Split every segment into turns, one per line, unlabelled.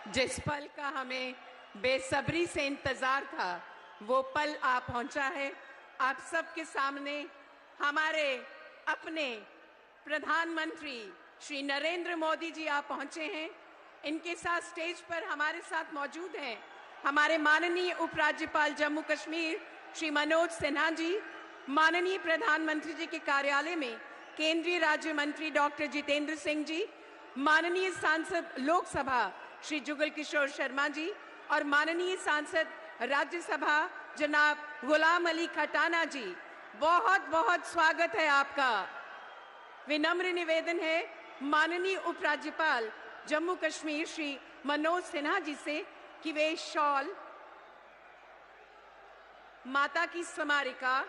जिस पल का हमें बेसब्री से इंतजार था, वो पल आ पहुंचा है। आप सबके सामने हमारे अपने प्रधानमंत्री श्री नरेंद्र मोदी जी आ पहुंचे हैं। इनके साथ स्टेज पर हमारे साथ मौजूद हैं हमारे माननीय उपराज्यपाल जम्मू कश्मीर श्री मनोज सिन्हा जी, माननीय प्रधानमंत्री जी के कार्यालय में केंद्रीय राज्य मंत्री डॉक्टर जितेंद्र सिंह जी, माननीय सांसद लोकसभा श्री जुगल किशोर शर्मा जी और माननीय सांसद राज्यसभा जनाब गुलाम अली खटाना जी। बहुत बहुत स्वागत है आपका। विनम्र निवेदन है माननीय उपराज्यपाल जम्मू कश्मीर श्री मनोज सिन्हा जी से कि वे शॉल, माता की स्मारिका,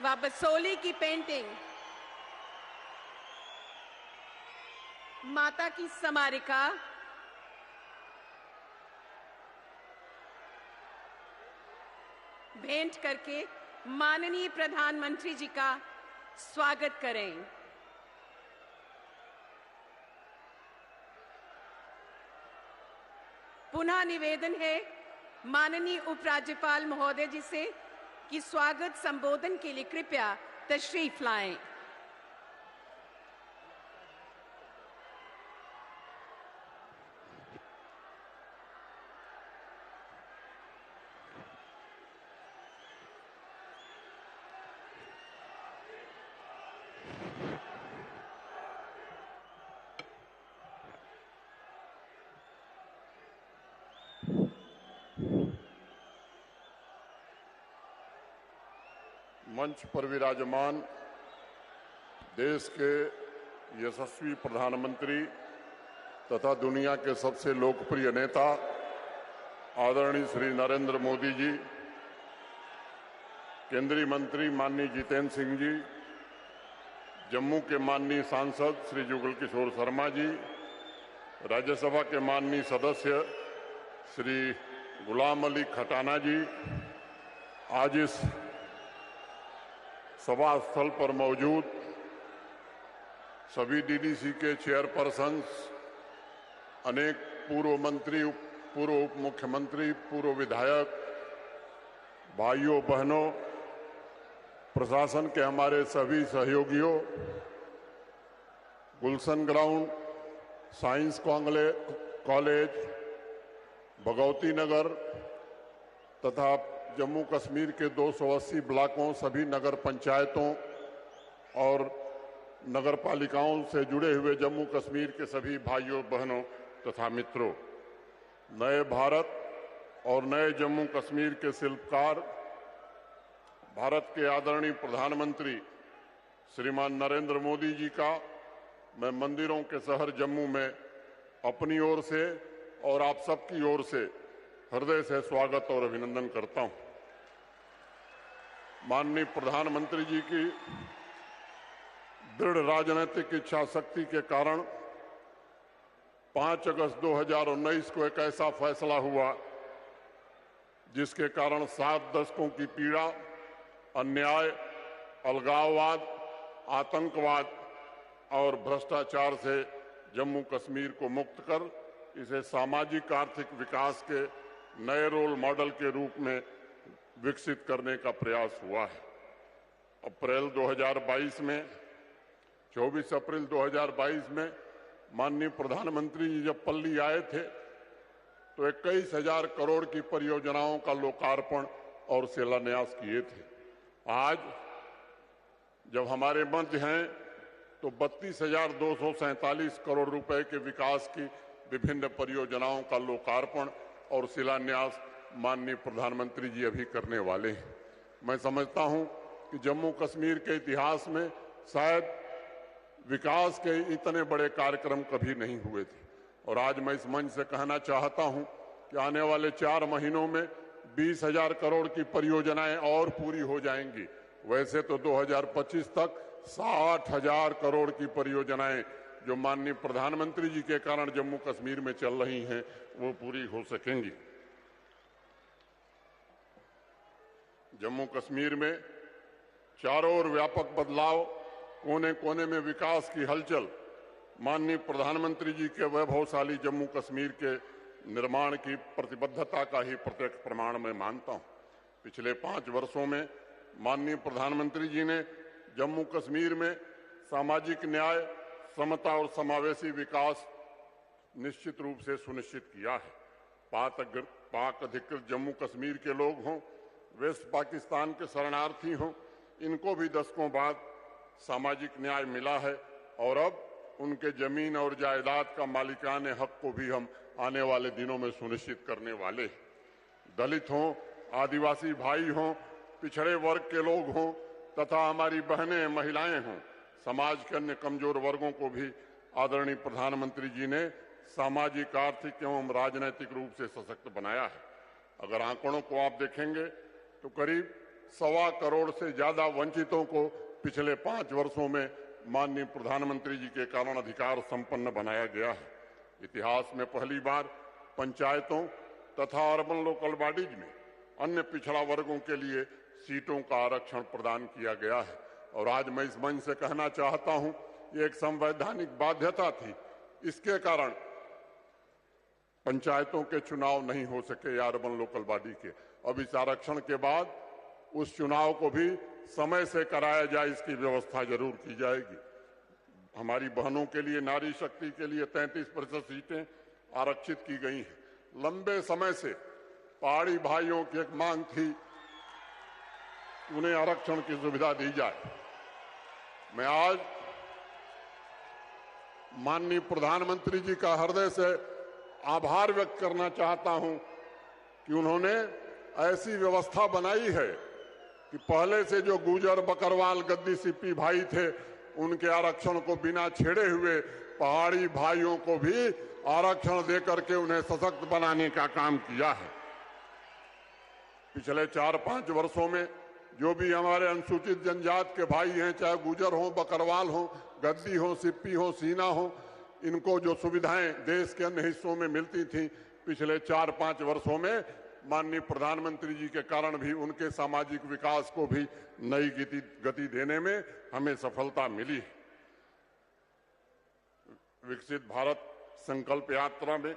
व बसोली की पेंटिंग, माता की स्मारिका, भेंट करके माननीय प्रधानमंत्री जी का स्वागत करें। पुनः निवेदन है माननीय उपराज्यपाल महोदय जी से कि स्वागत संबोधन के लिए कृपया तशरीफ लाएं।
मंच पर विराजमान देश के यशस्वी प्रधानमंत्री तथा दुनिया के सबसे लोकप्रिय नेता आदरणीय श्री नरेंद्र मोदी जी, केंद्रीय मंत्री माननीय जितेंद्र सिंह जी, जम्मू के माननीय सांसद श्री जुगल किशोर शर्मा जी, राज्यसभा के माननीय सदस्य श्री गुलाम अली खटाना जी, आज इस सभा स्थल पर मौजूद सभी डीडीसी के चेयरपर्सन्स, अनेक पूर्व मंत्री, पूर्व उप मुख्यमंत्री, पूर्व विधायक, भाइयों बहनों, प्रशासन के हमारे सभी सहयोगियों, गुलशन ground, science college, Bhagwati Nagar तथा जम्मू कश्मीर के 280 ब्लॉकों, सभी नगर पंचायतों और नगर पालिकाओं से जुड़े हुए जम्मू कश्मीर के सभी भाइयों बहनों तथा मित्रों, नए भारत और नए जम्मू कश्मीर के शिल्पकार भारत के आदरणीय प्रधानमंत्री श्रीमान नरेंद्र मोदी जी का मैं मंदिरों के शहर जम्मू में अपनी ओर से और आप सबकी ओर से हृदय से स्वागत और अभिनंदन करता हूं। माननीय प्रधानमंत्री जी की दृढ़ राजनीतिक इच्छा शक्ति के कारण 5 अगस्त 2019 को एक ऐसा फैसला हुआ जिसके कारण 7 दशकों की पीड़ा, अन्याय, अलगाववाद, आतंकवाद और भ्रष्टाचार से जम्मू कश्मीर को मुक्त कर इसे सामाजिक आर्थिक विकास के नए रोल मॉडल के रूप में विकसित करने का प्रयास हुआ है। अप्रैल 2022 में 24 अप्रैल 2022 में माननीय प्रधानमंत्री जी जब पल्ली आए थे तो 21,000 करोड़ की परियोजनाओं का लोकार्पण और शिलान्यास किए थे। आज जब हमारे मध्य हैं तो 32,247 करोड़ रुपए के विकास की विभिन्न परियोजनाओं का लोकार्पण और शिलान्यास माननीय प्रधानमंत्री जी अभी करने वाले हैं। मैं समझता हूं कि जम्मू कश्मीर के इतिहास में शायद विकास के इतने बड़े कार्यक्रम कभी नहीं हुए थे और आज मैं इस मंच से कहना चाहता हूं कि आने वाले 4 महीनों में 20,000 करोड़ की परियोजनाएं और पूरी हो जाएंगी। वैसे तो 2025 तक 60,000 करोड़ की परियोजनाएं जो माननीय प्रधानमंत्री जी के कारण जम्मू कश्मीर में चल रही हैं वो पूरी हो सकेंगी। जम्मू कश्मीर में चारों ओर व्यापक बदलाव, कोने कोने में विकास की हलचल माननीय प्रधानमंत्री जी के वैभवशाली जम्मू कश्मीर के निर्माण की प्रतिबद्धता का ही प्रत्यक्ष प्रमाण मैं मानता हूं। पिछले 5 वर्षों में माननीय प्रधानमंत्री जी ने जम्मू कश्मीर में सामाजिक न्याय, समता और समावेशी विकास निश्चित रूप से सुनिश्चित किया है। पाक अधिकृत जम्मू कश्मीर के लोग हों, वेस्ट पाकिस्तान के शरणार्थी हों, इनको भी दशकों बाद सामाजिक न्याय मिला है और अब उनके जमीन और जायदाद का मालिकाने हक को भी हम आने वाले दिनों में सुनिश्चित करने वाले हैं। दलित हों, आदिवासी भाई हों, पिछड़े वर्ग के लोग हों तथा हमारी बहनें, महिलाएं हों, समाज के अन्य कमजोर वर्गों को भी आदरणीय प्रधानमंत्री जी ने सामाजिक, आर्थिक एवं राजनीतिक रूप से सशक्त बनाया है। अगर आंकड़ों को आप देखेंगे तो करीब 1.25 करोड़ से ज्यादा वंचितों को पिछले 5 वर्षों में माननीय प्रधानमंत्री जी के कारण अधिकार संपन्न बनाया गया है। इतिहास में पहली बार पंचायतों तथा अर्बन लोकल बॉडीज में अन्य पिछड़ा वर्गों के लिए सीटों का आरक्षण प्रदान किया गया है और आज मैं इस मंच से कहना चाहता हूं, ये एक संवैधानिक बाध्यता थी। इसके कारण पंचायतों के चुनाव नहीं हो सके या अर्बन लोकल बॉडी के। अब इस आरक्षण के बाद उस चुनाव को भी समय से कराया जाए, इसकी व्यवस्था जरूर की जाएगी। हमारी बहनों के लिए, नारी शक्ति के लिए 33% सीटें आरक्षित की गई हैं। लंबे समय से पहाड़ी भाइयों की एक मांग थी, उन्हें आरक्षण की सुविधा दी जाए। मैं आज माननीय प्रधानमंत्री जी का हृदय से आभार व्यक्त करना चाहता हूं कि उन्होंने ऐसी व्यवस्था बनाई है कि पहले से जो गुजर, बकरवाल, गद्दी, सिप्पी भाई थे, उनके आरक्षण को बिना छेड़े हुए पहाड़ी भाइयों को भी आरक्षण देकर के उन्हें सशक्त बनाने का काम किया है। पिछले 4-5 वर्षों में जो भी हमारे अनुसूचित जनजाति के भाई हैं, चाहे गुजर हो, बकरवाल हो, गद्दी हो, सिप्पी हो, सीना हो, इनको जो सुविधाएं देश के अन्य हिस्सों में मिलती थी, पिछले 4-5 वर्षों में माननीय प्रधानमंत्री जी के कारण भी उनके सामाजिक विकास को भी नई गति देने में हमें सफलता मिली। विकसित भारत संकल्प यात्रा में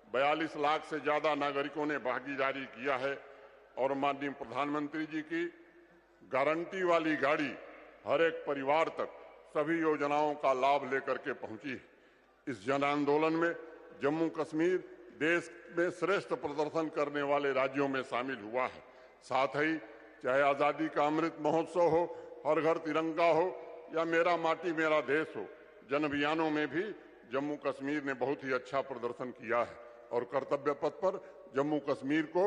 42 लाख से ज्यादा नागरिकों ने भागीदारी किया है और माननीय प्रधानमंत्री जी की गारंटी वाली गाड़ी हर एक परिवार तक सभी योजनाओं का लाभ लेकर के पहुंची। इस जन आंदोलन में जम्मू कश्मीर देश में श्रेष्ठ प्रदर्शन करने वाले राज्यों में शामिल हुआ है। साथ ही चाहे आजादी का अमृत महोत्सव हो, हर घर तिरंगा हो या मेरा माटी मेरा देश हो, जन अभियानों में भी जम्मू कश्मीर ने बहुत ही अच्छा प्रदर्शन किया है और कर्तव्य पथ पर जम्मू कश्मीर को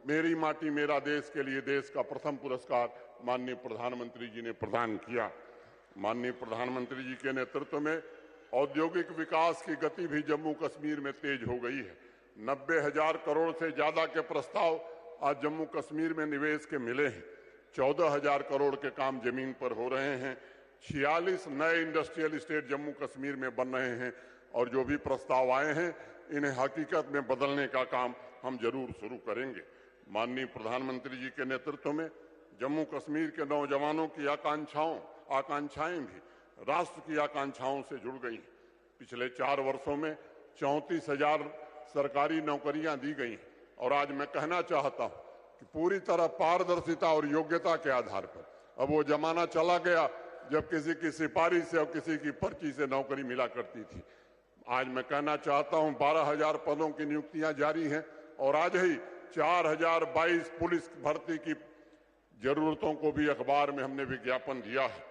मेरी माटी मेरा देश के लिए देश का प्रथम पुरस्कार माननीय प्रधानमंत्री जी ने प्रदान किया। माननीय प्रधानमंत्री जी के नेतृत्व में औद्योगिक विकास की गति भी जम्मू कश्मीर में तेज हो गई है। 90,000 करोड़ से ज्यादा के प्रस्ताव आज जम्मू कश्मीर में निवेश के मिले हैं। 14,000 करोड़ के काम जमीन पर हो रहे हैं। 46 नए इंडस्ट्रियल स्टेट जम्मू कश्मीर में बन रहे हैं और जो भी प्रस्ताव आए हैं, इन्हें हकीकत में बदलने का काम हम जरूर शुरू करेंगे। माननीय प्रधानमंत्री जी के नेतृत्व में जम्मू कश्मीर के नौजवानों की आकांक्षाएं भी राष्ट्र की आकांक्षाओं से जुड़ गई। पिछले 4 वर्षों में 34,000 सरकारी नौकरियां दी गई और आज मैं कहना चाहता हूं कि पूरी तरह पारदर्शिता और योग्यता के आधार पर अब वो जमाना चला गया जब किसी की सिफारिश से और किसी की पर्ची से नौकरी मिला करती थी। आज मैं कहना चाहता हूं 12,000 पदों की नियुक्तियां जारी हैं और आज ही 4,022 पुलिस भर्ती की जरूरतों को भी अखबार में हमने विज्ञापन दिया है।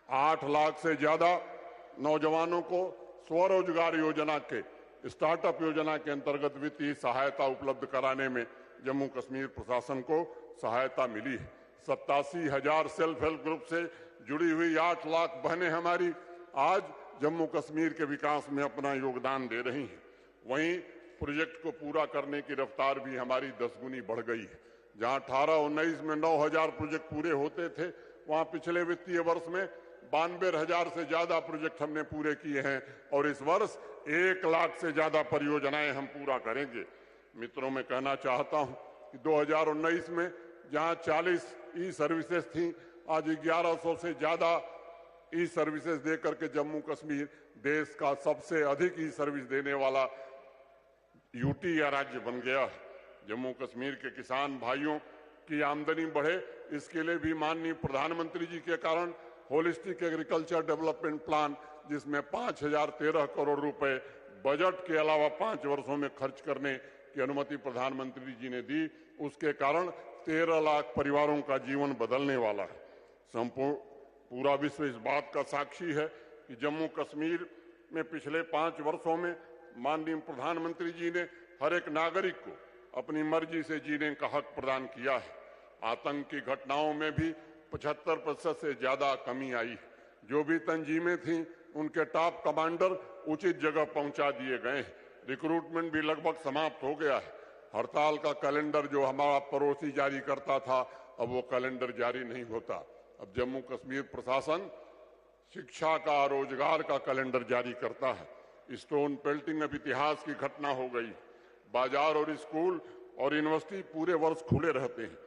8 लाख से ज्यादा नौजवानों को स्वरोजगार योजना के, स्टार्टअप योजना के अंतर्गत वित्तीय सहायता उपलब्ध कराने में जम्मू कश्मीर प्रशासन को सहायता मिली है। 87,000 सेल्फ हेल्प ग्रुप से जुड़ी हुई 8 लाख बहनें हमारी आज जम्मू कश्मीर के विकास में अपना योगदान दे रही हैं। वहीं प्रोजेक्ट को पूरा करने की रफ्तार भी हमारी 10 गुनी बढ़ गई है। जहां 18-19 में 9,000 प्रोजेक्ट पूरे होते थे, वहां पिछले वित्तीय वर्ष में 92,000 से ज्यादा प्रोजेक्ट हमने पूरे किए हैं और इस वर्ष 1 लाख से ज्यादा परियोजनाएं हम पूरा करेंगे। मित्रों, मैं कहना चाहता हूं कि 2019 में जहां 40 ई सर्विसेज थी, आज 1100 से ज्यादा ई सर्विसेज देकर के जम्मू कश्मीर देश का सबसे अधिक ई सर्विस देने वाला यूटी या राज्य बन गया है। जम्मू कश्मीर के किसान भाइयों की आमदनी बढ़े, इसके लिए भी माननीय प्रधानमंत्री जी के कारण होलिस्टिक एग्रीकल्चर डेवलपमेंट प्लान, जिसमें 5013 करोड़ रुपए बजट के अलावा 5 वर्षों में खर्च करने की अनुमति प्रधानमंत्री जी ने दी, उसके कारण 13 लाख परिवारों का जीवन बदलने वाला है। पूरा विश्व इस बात का साक्षी है कि जम्मू कश्मीर में पिछले 5 वर्षों में माननीय प्रधानमंत्री जी ने हर एक नागरिक को अपनी मर्जी से जीने का हक प्रदान किया है। आतंक की घटनाओं में भी 75% से ज्यादा कमी आई है। जो भी तंजीमें थीं, उनके टॉप कमांडर उचित जगह पहुंचा दिए गए हैं। रिक्रूटमेंट भी लगभग समाप्त हो गया है। हड़ताल का कैलेंडर जो हमारा पड़ोसी जारी करता था, अब वो कैलेंडर जारी नहीं होता। अब जम्मू कश्मीर प्रशासन शिक्षा का, रोजगार का कैलेंडर जारी करता है। स्टोन पेल्टिंग अब इतिहास की घटना हो गई। बाजार और स्कूल और यूनिवर्सिटी पूरे वर्ष खुले रहते हैं।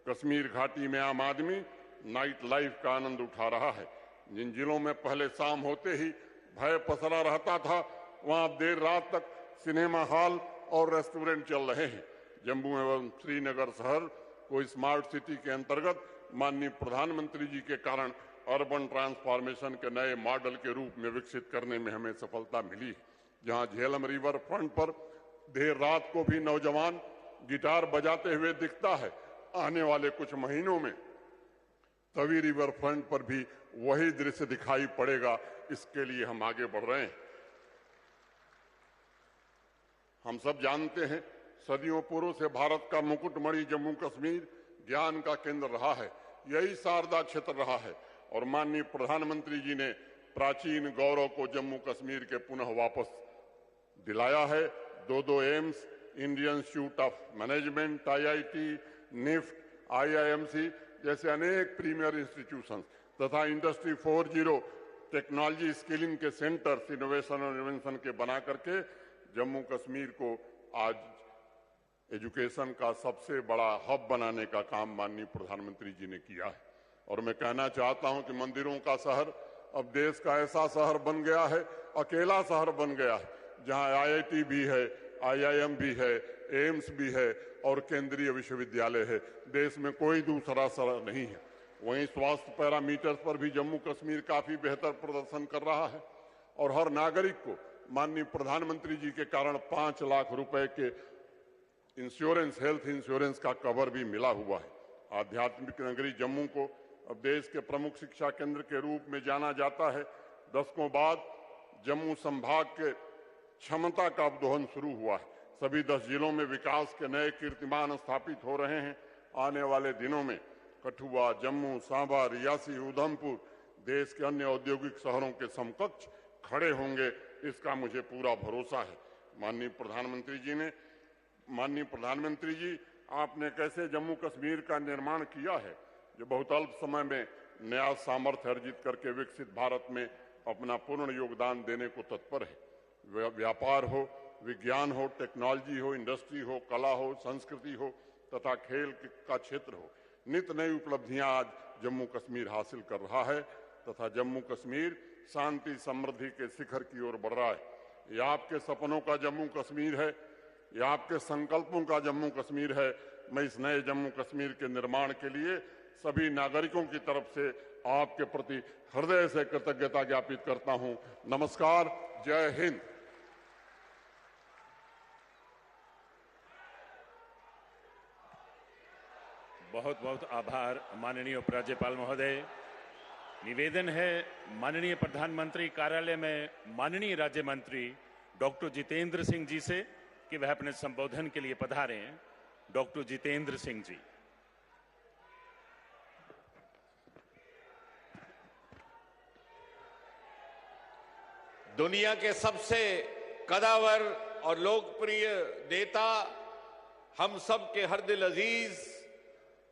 कश्मीर घाटी में आम आदमी नाइट लाइफ का आनंद उठा रहा है। जिन जिलों में पहले शाम होते ही भय पसरा रहता था, वहां देर रात तक सिनेमा हॉल और रेस्टोरेंट चल रहे हैं। जम्मू एवं श्रीनगर शहर को स्मार्ट सिटी के अंतर्गत माननीय प्रधानमंत्री जी के कारण अर्बन ट्रांसफॉर्मेशन के नए मॉडल के रूप में विकसित करने में हमें सफलता मिली। जहां झेलम रिवर फ्रंट पर देर रात को भी नौजवान गिटार बजाते हुए दिखता है, आने वाले कुछ महीनों में तवी रिवर फ्रंट पर भी वही दृश्य दिखाई पड़ेगा। इसके लिए हम आगे बढ़ रहे हैं। हम सब जानते हैं, सदियों पूर्व से भारत का मुकुटमणि जम्मू कश्मीर ज्ञान का केंद्र रहा है। यही शारदा क्षेत्र रहा है और माननीय प्रधानमंत्री जी ने प्राचीन गौरव को जम्मू कश्मीर के पुनः वापस दिलाया है। 2 AIIMS, Indian Institute of Management, IIT, NIFT, IIMC जैसे अनेक प्रीमियर इंस्टीट्यूशंस तथा इंडस्ट्री 4.0 टेक्नोलॉजी स्किलिंग के सेंटर्स, इनोवेशन और इन्वेंशन के बना करके जम्मू कश्मीर को आज एजुकेशन का सबसे बड़ा हब बनाने का काम माननीय प्रधानमंत्री जी ने किया है। और मैं कहना चाहता हूं कि मंदिरों का शहर अब देश का ऐसा शहर बन गया है, अकेला शहर बन गया है, जहां IIT भी है, IIM भी है, एम्स भी है और केंद्रीय विश्वविद्यालय है। देश में कोई दूसरा शहर नहीं है। वहीं स्वास्थ्य पैरामीटर्स पर भी जम्मू कश्मीर काफी बेहतर प्रदर्शन कर रहा है और हर नागरिक को माननीय प्रधानमंत्री जी के कारण 5 लाख रुपए के इंश्योरेंस, हेल्थ इंश्योरेंस का कवर भी मिला हुआ है। आध्यात्मिक नगरी जम्मू को अब देश के प्रमुख शिक्षा केंद्र के रूप में जाना जाता है। दशकों बाद जम्मू संभाग के क्षमता का अवदोहन शुरू हुआ है। सभी 10 जिलों में विकास के नए कीर्तिमान स्थापित हो रहे हैं। आने वाले दिनों में कठुआ, जम्मू, सांबा, रियासी, उधमपुर देश के अन्य औद्योगिक शहरों के समकक्ष खड़े होंगे, इसका मुझे पूरा भरोसा है। माननीय प्रधानमंत्री जी, आपने कैसे जम्मू कश्मीर का निर्माण किया है, जो बहुत अल्प समय में नया सामर्थ्य अर्जित करके विकसित भारत में अपना पूर्ण योगदान देने को तत्पर है। व्यापार हो, विज्ञान हो, टेक्नोलॉजी हो, इंडस्ट्री हो, कला हो, संस्कृति हो तथा खेल का क्षेत्र हो, नित नई उपलब्धियां आज जम्मू कश्मीर हासिल कर रहा है तथा जम्मू कश्मीर शांति समृद्धि के शिखर की ओर बढ़ रहा है। यह आपके सपनों का जम्मू कश्मीर है, यह आपके संकल्पों का जम्मू कश्मीर है। मैं इस नए जम्मू कश्मीर के निर्माण के लिए सभी नागरिकों की तरफ से आपके प्रति हृदय से कृतज्ञता ज्ञापित करता हूं। नमस्कार, जय हिंद।
बहुत बहुत आभार माननीय उपराज्यपाल महोदय। निवेदन है माननीय प्रधानमंत्री कार्यालय में माननीय राज्य मंत्री डॉक्टर जितेंद्र सिंह जी से कि वह अपने संबोधन के लिए पधारें। डॉक्टर जितेंद्र सिंह जी।
दुनिया के सबसे कदावर और लोकप्रिय नेता, हम सब के हर दिल अजीज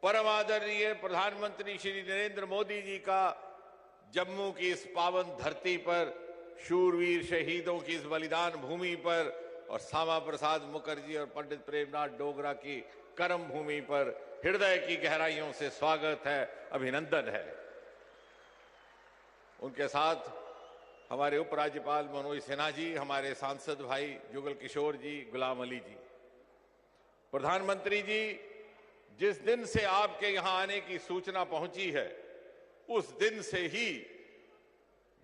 परम आदरणीय प्रधानमंत्री श्री नरेंद्र मोदी जी का जम्मू की इस पावन धरती पर, शूरवीर शहीदों की इस बलिदान भूमि पर और श्यामा प्रसाद मुखर्जी और पंडित प्रेमनाथ डोगरा की कर्म भूमि पर हृदय की गहराइयों से स्वागत है, अभिनंदन है। उनके साथ हमारे उपराज्यपाल मनोज सिन्हा जी, हमारे सांसद भाई जुगल किशोर जी, गुलाम अली जी। प्रधानमंत्री जी, जिस दिन से आपके यहां आने की सूचना पहुंची है उस दिन से ही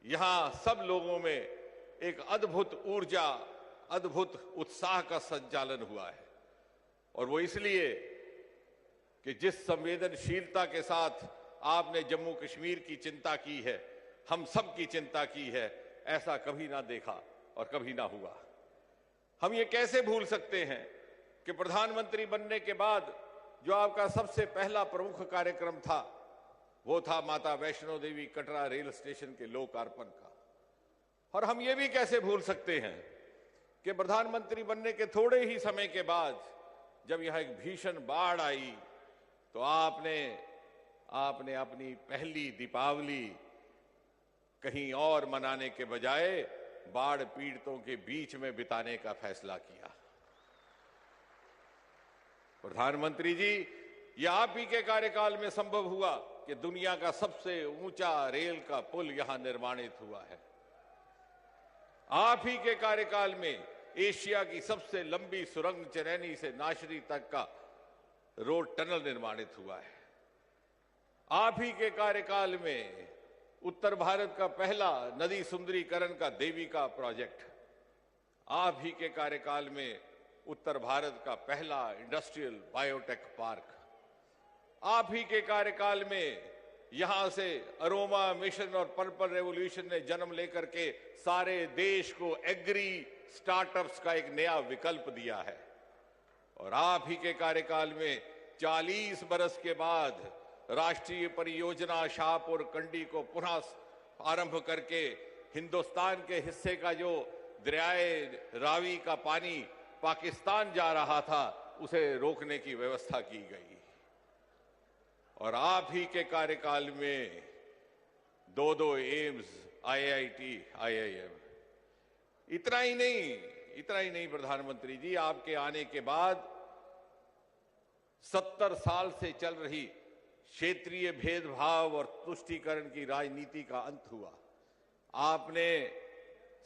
यहां सब लोगों में एक अद्भुत ऊर्जा, अद्भुत उत्साह का संचालन हुआ है। और वो इसलिए कि जिस संवेदनशीलता के साथ आपने जम्मू कश्मीर की चिंता की है, हम सब की चिंता की है, ऐसा कभी ना देखा और कभी ना हुआ। हम ये कैसे भूल सकते हैं कि प्रधानमंत्री बनने के बाद जो आपका सबसे पहला प्रमुख कार्यक्रम था वो था माता वैष्णो देवी कटरा रेल स्टेशन के लोकार्पण का। और हम ये भी कैसे भूल सकते हैं कि प्रधानमंत्री बनने के थोड़े ही समय के बाद जब यहां एक भीषण बाढ़ आई तो आपने अपनी पहली दीपावली कहीं और मनाने के बजाय बाढ़ पीड़ितों के बीच में बिताने का फैसला किया। प्रधानमंत्री जी, यह आप ही के कार्यकाल में संभव हुआ कि दुनिया का सबसे ऊंचा रेल का पुल यहां निर्माणित हुआ है। आप ही के कार्यकाल में एशिया की सबसे लंबी सुरंग चरैनी से नाशरी तक का रोड टनल निर्माणित हुआ है। आप ही के कार्यकाल में उत्तर भारत का पहला नदी सुंदरीकरण का देविका प्रोजेक्ट, आप ही के कार्यकाल में उत्तर भारत का पहला इंडस्ट्रियल बायोटेक पार्क, आप ही के कार्यकाल में यहां से अरोमा मिशन और पर्पल रेवोल्यूशन ने जन्म लेकर के सारे देश को एग्री स्टार्टअप्स का एक नया विकल्प दिया है। और आप ही के कार्यकाल में 40 बरस के बाद राष्ट्रीय परियोजना शाहपुर कंडी को पुनः आरंभ करके हिंदुस्तान के हिस्से का जो दरियाए रावी का पानी पाकिस्तान जा रहा था उसे रोकने की व्यवस्था की गई। और आप ही के कार्यकाल में 2 एम्स, IIT, IIM। इतना ही नहीं प्रधानमंत्री जी, आपके आने के बाद 70 साल से चल रही क्षेत्रीय भेदभाव और तुष्टीकरण की राजनीति का अंत हुआ। आपने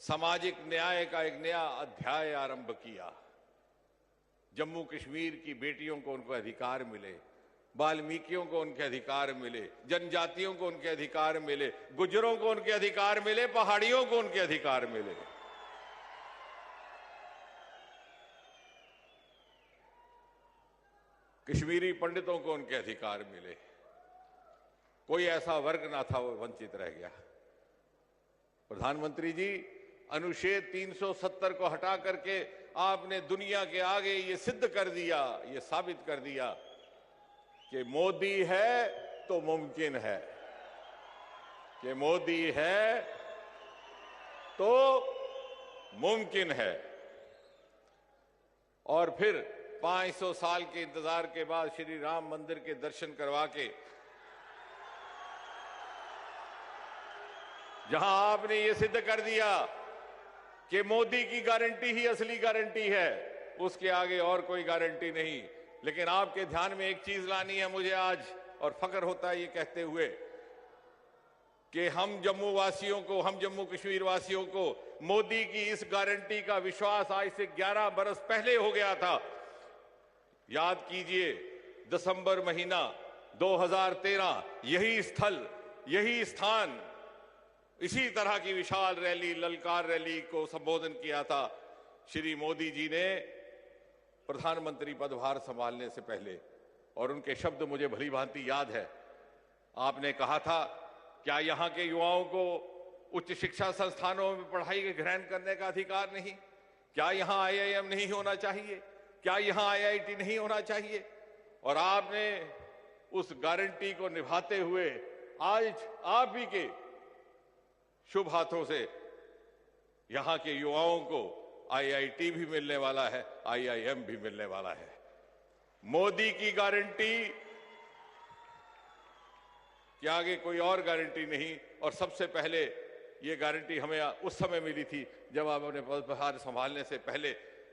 सामाजिक न्याय का एक नया अध्याय आरंभ किया। जम्मू कश्मीर की बेटियों को उनको अधिकार मिले, वाल्मीकियों को उनके अधिकार मिले, जनजातियों को उनके अधिकार मिले, गुज्जरों को उनके अधिकार मिले, पहाड़ियों को उनके अधिकार मिले। कश्मीरी पंडितों को उनके अधिकार मिले। कोई ऐसा वर्ग ना था वो वंचित रह गया। प्रधानमंत्री जी, अनुच्छेद 370 को हटा करके आपने दुनिया के आगे ये सिद्ध कर दिया, ये साबित कर दिया कि मोदी है तो मुमकिन है, कि मोदी है तो मुमकिन है। और फिर 500 साल के इंतजार के बाद श्री राम मंदिर के दर्शन करवा के जहां आपने ये सिद्ध कर दिया कि मोदी की गारंटी ही असली गारंटी है, उसके आगे और कोई गारंटी नहीं। लेकिन आपके ध्यान में एक चीज लानी है मुझे आज, और फख्र होता है ये कहते हुए कि हम जम्मू वासियों को, हम जम्मू कश्मीर वासियों को मोदी की इस गारंटी का विश्वास आज से 11 बरस पहले हो गया था। याद कीजिए, दिसंबर महीना 2013, यही स्थल, यही स्थान, इसी तरह की विशाल रैली, ललकार रैली को संबोधन किया था श्री मोदी जी ने प्रधानमंत्री पदभार संभालने से पहले। और उनके शब्द मुझे भली भांति याद है। आपने कहा था, क्या यहां के युवाओं को उच्च शिक्षा संस्थानों में पढ़ाई ग्रहण करने का अधिकार नहीं? क्या यहां IIM नहीं होना चाहिए? क्या यहां IIT नहीं होना चाहिए? और आपने उस गारंटी को निभाते हुए आज आप ही के शुभ हाथों से यहां के युवाओं को IIT भी मिलने वाला है, IIM भी मिलने वाला है। मोदी की गारंटी के आगे कोई और गारंटी नहीं। और सबसे पहले ये गारंटी हमें उस समय मिली थी जब आपने पदभार संभालने से पहले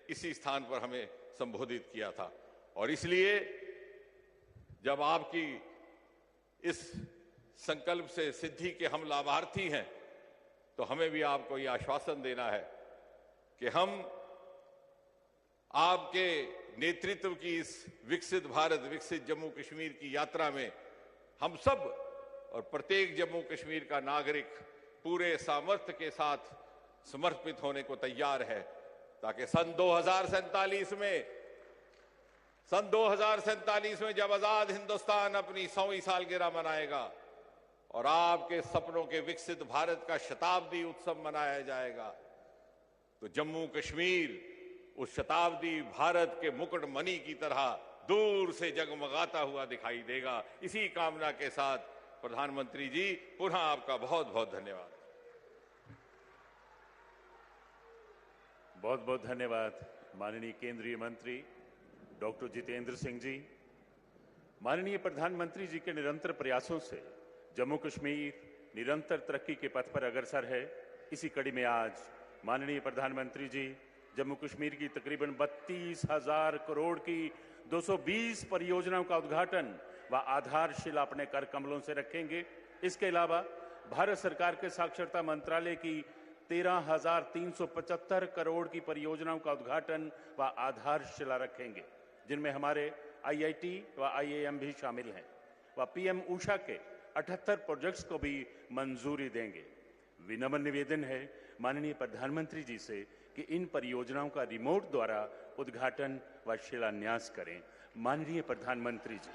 इसी स्थान पर हमें संबोधित किया था। और इसलिए जब आपकी इस संकल्प से सिद्धि के हम लाभार्थी हैं, तो हमें भी आपको ये आश्वासन देना है कि हम आपके नेतृत्व की इस विकसित भारत, विकसित जम्मू कश्मीर की यात्रा में हम सब और प्रत्येक जम्मू कश्मीर का नागरिक पूरे सामर्थ्य के साथ समर्पित होने को तैयार है, ताकि सन 2047 में जब आजाद हिंदुस्तान अपनी 100वीं सालगिरह मनाएगा और आपके सपनों के विकसित भारत का शताब्दी उत्सव मनाया जाएगा, तो जम्मू कश्मीर उस शताब्दी भारत के मुकुटमणि की तरह दूर से जगमगाता हुआ दिखाई देगा। इसी कामना के साथ प्रधानमंत्री जी, पुनः आपका बहुत बहुत धन्यवाद।
बहुत बहुत धन्यवाद माननीय केंद्रीय मंत्री डॉक्टर जितेंद्र सिंह जी। माननीय प्रधानमंत्री जी के निरंतर प्रयासों से जम्मू कश्मीर निरंतर तरक्की के पथ पर अग्रसर है। इसी कड़ी में आज माननीय प्रधानमंत्री जी जम्मू कश्मीर की तकरीबन 32,000 करोड़ की 220 परियोजनाओं का उद्घाटन व आधारशिला अपने कर कमलों से रखेंगे। इसके अलावा भारत सरकार के साक्षरता मंत्रालय की 13,375 करोड़ की परियोजनाओं का उद्घाटन व आधारशिला रखेंगे, जिनमें हमारे IIT व IIM भी शामिल हैं। व PM ऊषा के 78 प्रोजेक्ट्स को भी मंजूरी देंगे। विनम्र निवेदन है माननीय प्रधानमंत्री जी से कि इन परियोजनाओं का रिमोट द्वारा उद्घाटन व शिलान्यास करें। माननीय प्रधानमंत्री जी।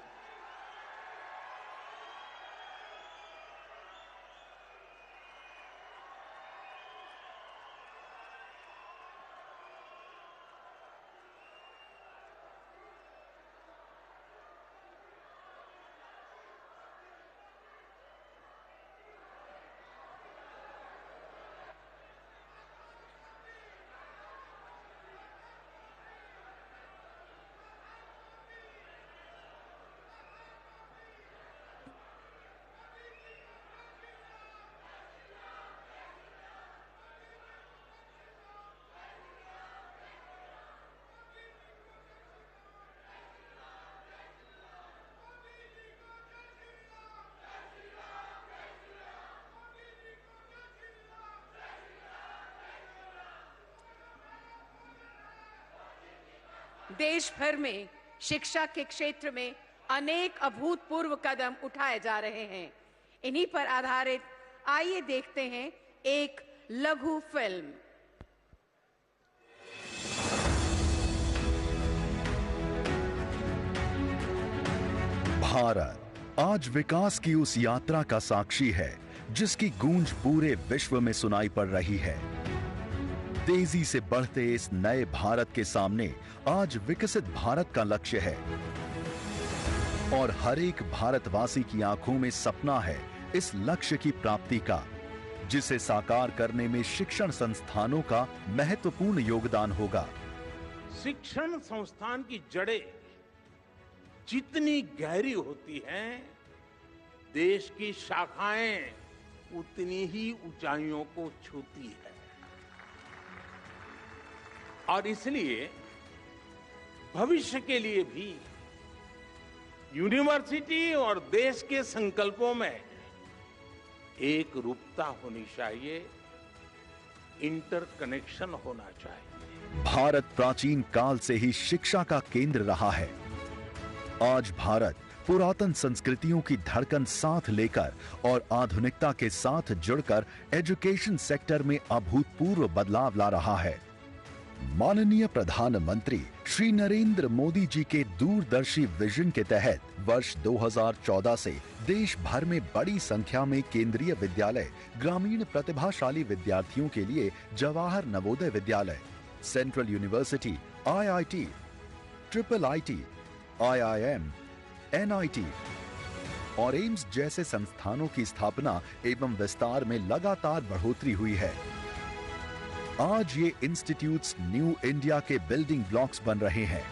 देश भर में शिक्षा के क्षेत्र में अनेक अभूतपूर्व कदम उठाए जा रहे हैं। इन्हीं पर आधारित आइए देखते हैं एक लघु फिल्म।
भारत आज विकास की उस यात्रा का साक्षी है जिसकी गूंज पूरे विश्व में सुनाई पड़ रही है। तेजी से बढ़ते इस नए भारत के सामने आज विकसित भारत का लक्ष्य है और हर एक भारतवासी की आंखों में सपना है इस लक्ष्य की प्राप्ति का, जिसे साकार करने में शिक्षण संस्थानों का महत्वपूर्ण योगदान होगा।
शिक्षण संस्थान की जड़ें जितनी गहरी होती हैं, देश की शाखाएं उतनी ही ऊंचाइयों को छूती है। और इसलिए भविष्य के लिए भी यूनिवर्सिटी और देश के संकल्पों में एक रूपता होनी चाहिए, इंटरकनेक्शन होना चाहिए।
भारत प्राचीन काल से ही शिक्षा का केंद्र रहा है। आज भारत पुरातन संस्कृतियों की धड़कन साथ लेकर और आधुनिकता के साथ जुड़कर एजुकेशन सेक्टर में अभूतपूर्व बदलाव ला रहा है। माननीय प्रधानमंत्री श्री नरेंद्र मोदी जी के दूरदर्शी विजन के तहत वर्ष 2014 से देश भर में बड़ी संख्या में केंद्रीय विद्यालय ग्रामीण प्रतिभाशाली विद्यार्थियों के लिए Jawahar Navodaya Vidyalaya, central university, IIT, IIIT, IIM, NIT और एम्स जैसे संस्थानों की स्थापना एवं विस्तार में लगातार बढ़ोतरी हुई है। आज ये इंस्टीट्यूट्स न्यू इंडिया के बिल्डिंग ब्लॉक्स बन रहे हैं।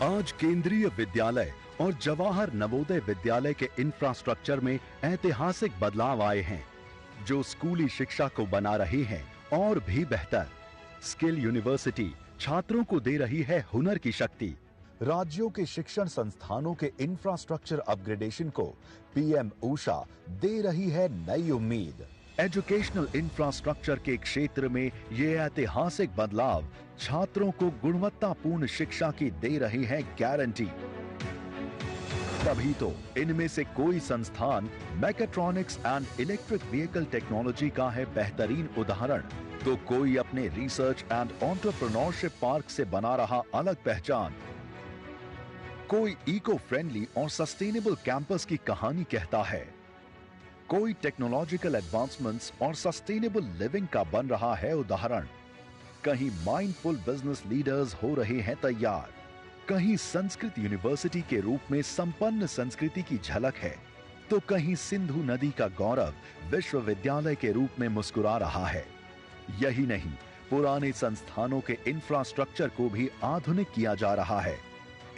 आज केंद्रीय विद्यालय और जवाहर नवोदय विद्यालय के इंफ्रास्ट्रक्चर में ऐतिहासिक बदलाव आए हैं, जो स्कूली शिक्षा को बना रहे हैं और भी बेहतर। स्किल यूनिवर्सिटी, छात्रों को दे रही है हुनर की शक्ति। राज्यों के शिक्षण संस्थानों के इंफ्रास्ट्रक्चर अपग्रेडेशन को पीएम ऊषा दे रही है नई उम्मीद। एजुकेशनल इंफ्रास्ट्रक्चर के क्षेत्र में ये ऐतिहासिक बदलाव छात्रों को गुणवत्तापूर्ण शिक्षा की दे रही है गारंटी। तभी तो इनमें से कोई संस्थान mechatronics and electric vehicle technology का है बेहतरीन उदाहरण, तो कोई अपने रिसर्च एंड एंटरप्रेन्योरशिप पार्क से बना रहा अलग पहचान। कोई इको फ्रेंडली और सस्टेनेबल कैंपस की कहानी कहता है, कोई टेक्नोलॉजिकल एडवांसमेंट्स और सस्टेनेबल लिविंग का बन रहा है उदाहरण। कहीं माइंडफुल बिजनेस लीडर्स हो रहे हैं तैयार, कहीं संस्कृत यूनिवर्सिटी के रूप में संपन्न संस्कृति की झलक है, तो कहीं सिंधु नदी का गौरव विश्वविद्यालय के रूप में मुस्कुरा रहा है। यही नहीं, पुराने संस्थानों के इंफ्रास्ट्रक्चर को भी आधुनिक किया जा रहा है।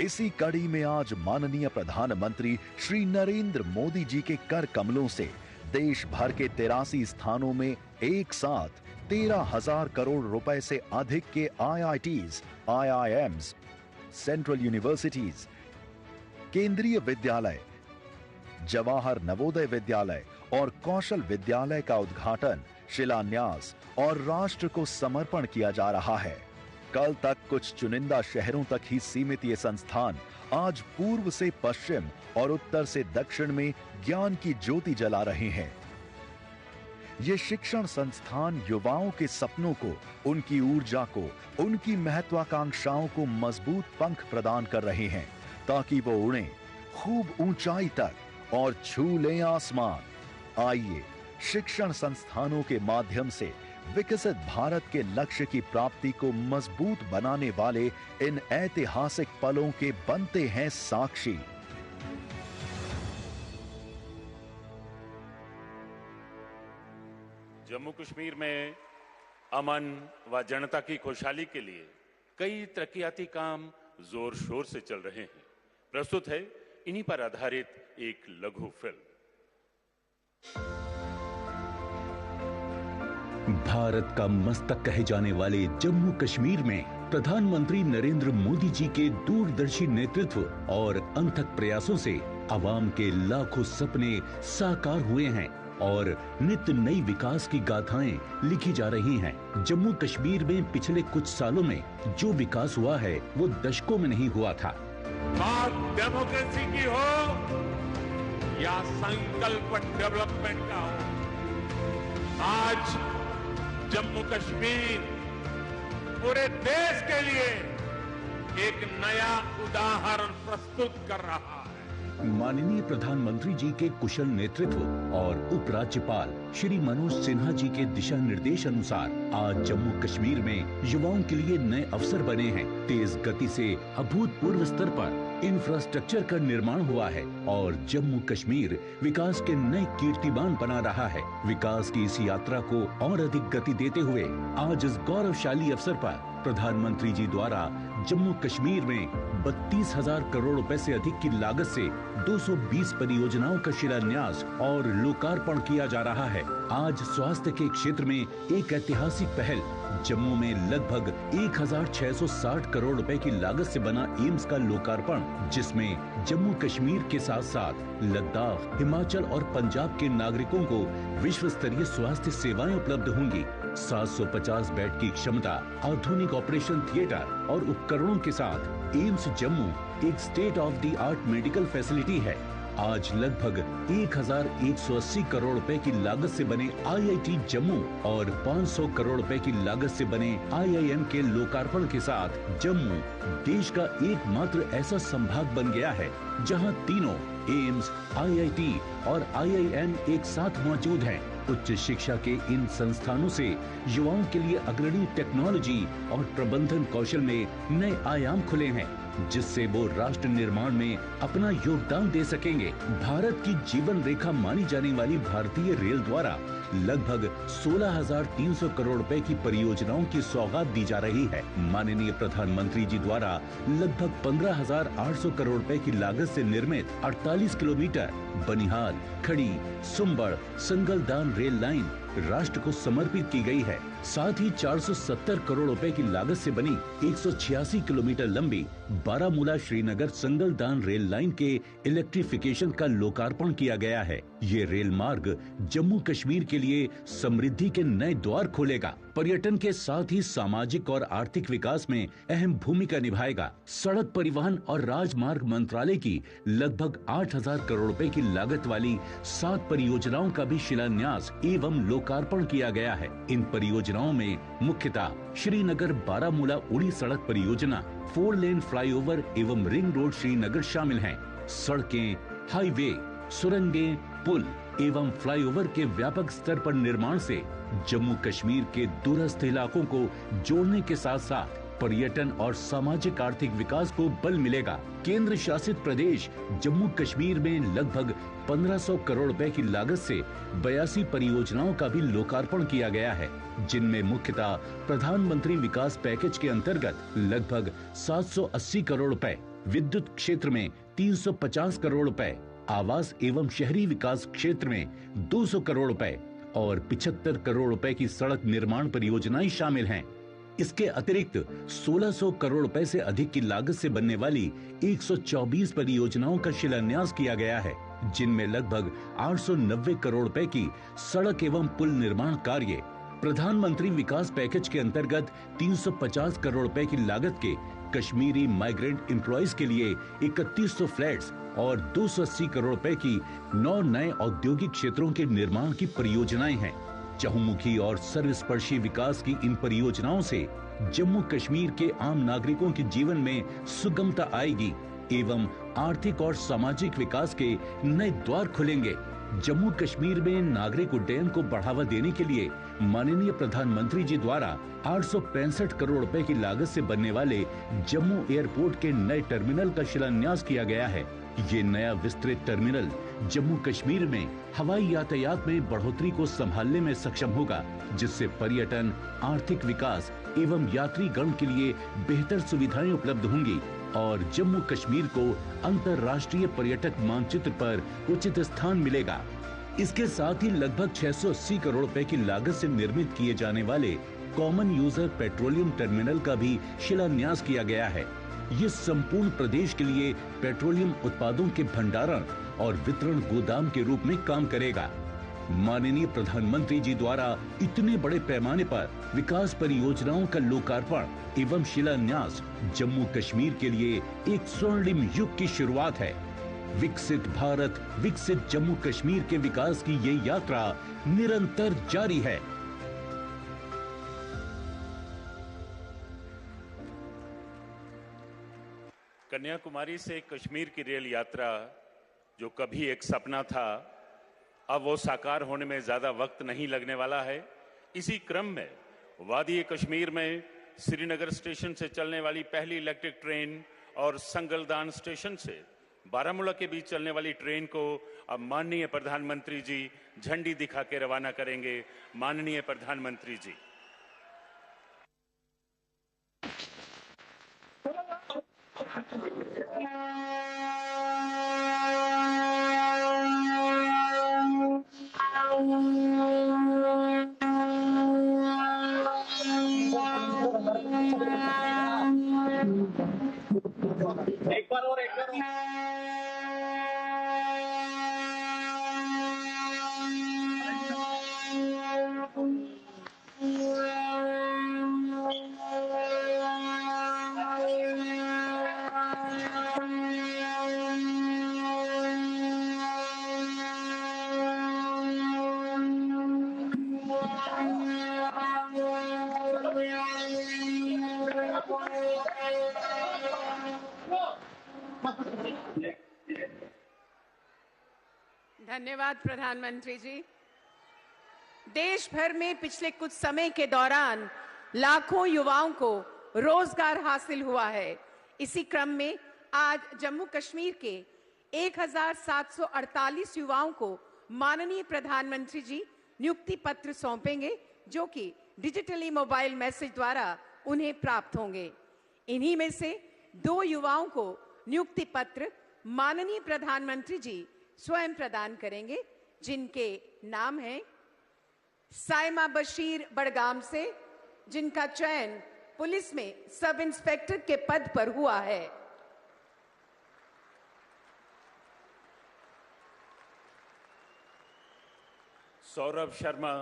इसी कड़ी में आज माननीय प्रधानमंत्री श्री नरेंद्र मोदी जी के कर कमलों से देश भर के 83 स्थानों में एक साथ 13,000 करोड़ रुपए से अधिक के IITs, IIMs, सेंट्रल यूनिवर्सिटीज, केंद्रीय विद्यालय, जवाहर नवोदय विद्यालय और कौशल विद्यालय का उद्घाटन, शिलान्यास और राष्ट्र को समर्पण किया जा रहा है। कल तक कुछ चुनिंदा शहरों तक ही सीमित ये संस्थान आज पूर्व से पश्चिम और उत्तर से दक्षिण में ज्ञान की ज्योति जला रहे हैं। ये शिक्षण संस्थान युवाओं के सपनों को, उनकी ऊर्जा को, उनकी महत्वाकांक्षाओं को मजबूत पंख प्रदान कर रहे हैं, ताकि वो उड़ें खूब ऊंचाई तक और छू लें आसमान। आइए शिक्षण संस्थानों के माध्यम से विकसित भारत के लक्ष्य की प्राप्ति को मजबूत बनाने वाले इन ऐतिहासिक पलों के बनते हैं साक्षी।
जम्मू कश्मीर में अमन व जनता की खुशहाली के लिए कई तरक्याती काम जोर शोर से चल रहे हैं। प्रस्तुत है इन्हीं पर आधारित एक लघु फिल्म।
भारत का मस्तक कहे जाने वाले जम्मू कश्मीर में प्रधानमंत्री नरेंद्र मोदी जी के दूरदर्शी नेतृत्व और अथक प्रयासों से आवाम के लाखों सपने साकार हुए हैं और नित्य नई विकास की गाथाएं लिखी जा रही हैं। जम्मू कश्मीर में पिछले कुछ सालों में जो विकास हुआ है वो दशकों में नहीं हुआ था।
बात डेमोक्रेसी की हो या संकल्प डेवलपमेंट का हो, आज जम्मू कश्मीर पूरे देश के लिए एक नया उदाहरण प्रस्तुत कर रहा है।
माननीय प्रधानमंत्री जी के कुशल नेतृत्व और उपराज्यपाल श्री मनोज सिन्हा जी के दिशा निर्देश अनुसार आज जम्मू कश्मीर में युवाओं के लिए नए अवसर बने हैं। तेज गति से अभूतपूर्व स्तर पर इंफ्रास्ट्रक्चर का निर्माण हुआ है और जम्मू कश्मीर विकास के नए कीर्तिमान बना रहा है। विकास की इस यात्रा को और अधिक गति देते हुए आज इस गौरवशाली अवसर पर प्रधानमंत्री जी द्वारा जम्मू कश्मीर में 32,000 करोड़ रुपए से अधिक की लागत से 220 परियोजनाओं का शिलान्यास और लोकार्पण किया जा रहा है। आज स्वास्थ्य के क्षेत्र में एक ऐतिहासिक पहल, जम्मू में लगभग 1,660 करोड़ रुपए की लागत से बना एम्स का लोकार्पण, जिसमें जम्मू कश्मीर के साथ साथ लद्दाख, हिमाचल और पंजाब के नागरिकों को विश्व स्तरीय स्वास्थ्य सेवाएं उपलब्ध होंगी। 750 बेड की क्षमता, आधुनिक ऑपरेशन थिएटर और उपकरणों के साथ एम्स जम्मू एक state of the art medical facility है। आज लगभग 1,180 करोड़ रुपए की लागत से बने IIT जम्मू और 500 करोड़ रुपए की लागत से बने IIM के लोकार्पण के साथ जम्मू देश का एकमात्र ऐसा संभाग बन गया है जहां तीनों एम्स, IIT और IIM एक साथ मौजूद हैं। उच्च शिक्षा के इन संस्थानों से युवाओं के लिए अग्रणी टेक्नोलॉजी और प्रबंधन कौशल में नए आयाम खुले हैं, जिससे वो राष्ट्र निर्माण में अपना योगदान दे सकेंगे। भारत की जीवन रेखा मानी जाने वाली भारतीय रेल द्वारा लगभग 16,300 करोड़ रुपए की परियोजनाओं की सौगात दी जा रही है। माननीय प्रधानमंत्री जी द्वारा लगभग 15,800 करोड़ रुपए की लागत से निर्मित 48 किलोमीटर बनिहाल, खड़ी, सुंबड़, संगलदान रेल लाइन राष्ट्र को समर्पित की गई है। साथ ही 470 करोड़ रुपए की लागत से बनी 186 किलोमीटर लंबी बारामूला श्रीनगर संगलदान रेल लाइन के इलेक्ट्रिफिकेशन का लोकार्पण किया गया है। ये रेल मार्ग जम्मू कश्मीर के लिए समृद्धि के नए द्वार खोलेगा, पर्यटन के साथ ही सामाजिक और आर्थिक विकास में अहम भूमिका निभाएगा। सड़क परिवहन और राजमार्ग मंत्रालय की लगभग 8,000 करोड़ रुपए की लागत वाली 7 परियोजनाओं का भी शिलान्यास एवं लोकार्पण किया गया है। इन परियोजनाओं में मुख्यतः श्रीनगर बारामूला उड़ी सड़क परियोजना, 4 लेन फ्लाईओवर एवं रिंग रोड श्रीनगर शामिल हैं। सड़कें, हाईवे, सुरंगें, पुल एवं फ्लाईओवर के व्यापक स्तर पर निर्माण से जम्मू कश्मीर के दूरस्थ इलाकों को जोड़ने के साथ साथ पर्यटन और सामाजिक आर्थिक विकास को बल मिलेगा। केंद्र शासित प्रदेश जम्मू कश्मीर में लगभग 1500 करोड़ रुपए की लागत से 82 परियोजनाओं का भी लोकार्पण किया गया है, जिनमें मुख्यतः प्रधानमंत्री विकास पैकेज के अंतर्गत लगभग 780 करोड़ रुपए, विद्युत क्षेत्र में 350 करोड़ रुपए, आवास एवं शहरी विकास क्षेत्र में 200 करोड़ रुपए और 75 करोड़ रुपए की सड़क निर्माण परियोजनाएं शामिल हैं। इसके अतिरिक्त 1600 करोड़ रुपए से अधिक की लागत से बनने वाली 124 परियोजनाओं का शिलान्यास किया गया है, जिनमें लगभग 890 करोड़ रुपए की सड़क एवं पुल निर्माण कार्य, प्रधानमंत्री विकास पैकेज के अंतर्गत 350 करोड़ रुपए की लागत के कश्मीरी माइग्रेंट एम्प्लॉइज के लिए 3100 फ्लैट्स और 280 करोड़ रुपए की 9 नए औद्योगिक क्षेत्रों के निर्माण की परियोजनाएं हैं। चहुमुखी और सर्वस्पर्शी विकास की इन परियोजनाओं से जम्मू कश्मीर के आम नागरिकों के जीवन में सुगमता आएगी एवं आर्थिक और सामाजिक विकास के नए द्वार खुलेंगे। जम्मू कश्मीर में नागरिक उड्डयन को बढ़ावा देने के लिए माननीय प्रधानमंत्री जी द्वारा 865 करोड़ रुपए की लागत से बनने वाले जम्मू एयरपोर्ट के नए टर्मिनल का शिलान्यास किया गया है। ये नया विस्तृत टर्मिनल जम्मू कश्मीर में हवाई यातायात में बढ़ोतरी को संभालने में सक्षम होगा, जिससे पर्यटन, आर्थिक विकास एवं यात्री गण के लिए बेहतर सुविधाएं उपलब्ध होंगी और जम्मू कश्मीर को अंतर्राष्ट्रीय पर्यटक मानचित्र पर उचित स्थान मिलेगा। इसके साथ ही लगभग 680 करोड़ रुपए की लागत से निर्मित किए जाने वाले कॉमन यूजर पेट्रोलियम टर्मिनल का भी शिलान्यास किया गया है। ये संपूर्ण प्रदेश के लिए पेट्रोलियम उत्पादों के भंडारण और वितरण गोदाम के रूप में काम करेगा। माननीय प्रधानमंत्री जी द्वारा इतने बड़े पैमाने पर विकास परियोजनाओं का लोकार्पण एवं शिलान्यास जम्मू कश्मीर के लिए एक स्वर्णिम युग की शुरुआत है। विकसित भारत, विकसित जम्मू कश्मीर के विकास की ये यात्रा निरंतर जारी है।
कन्याकुमारी से कश्मीर की रेल यात्रा जो कभी एक सपना था, अब वो साकार होने में ज्यादा वक्त नहीं लगने वाला है। इसी क्रम में वादी कश्मीर में श्रीनगर स्टेशन से चलने वाली पहली इलेक्ट्रिक ट्रेन और संगलदान स्टेशन से बारामूला के बीच चलने वाली ट्रेन को अब माननीय प्रधानमंत्री जी झंडी दिखा के रवाना करेंगे। माननीय प्रधानमंत्री जी।
एक बार और
धन्यवाद प्रधानमंत्री जी। देश भर में पिछले कुछ समय के दौरान लाखों युवाओं को रोजगार हासिल हुआ है। इसी क्रम में आज जम्मू कश्मीर के 1748 युवाओं को माननीय प्रधानमंत्री जी नियुक्ति पत्र सौंपेंगे, जो कि डिजिटली मोबाइल मैसेज द्वारा उन्हें प्राप्त होंगे। इन्हीं में से 2 युवाओं को नियुक्ति पत्र माननीय प्रधानमंत्री जी स्वयं प्रदान करेंगे, जिनके नाम हैं साइमा बशीर बड़गाम से, जिनका चयन पुलिस में सब इंस्पेक्टर के पद पर हुआ है।
सौरभ शर्मा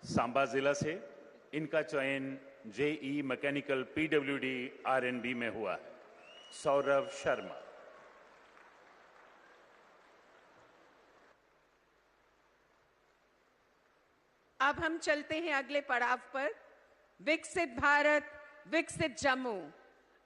सांबा जिला से, इनका चयन जेई मैकेनिकल पीडब्ल्यूडी आरएनबी में हुआ है। सौरभ शर्मा।
अब हम चलते हैं अगले पड़ाव पर। विकसित भारत, विकसित जम्मू,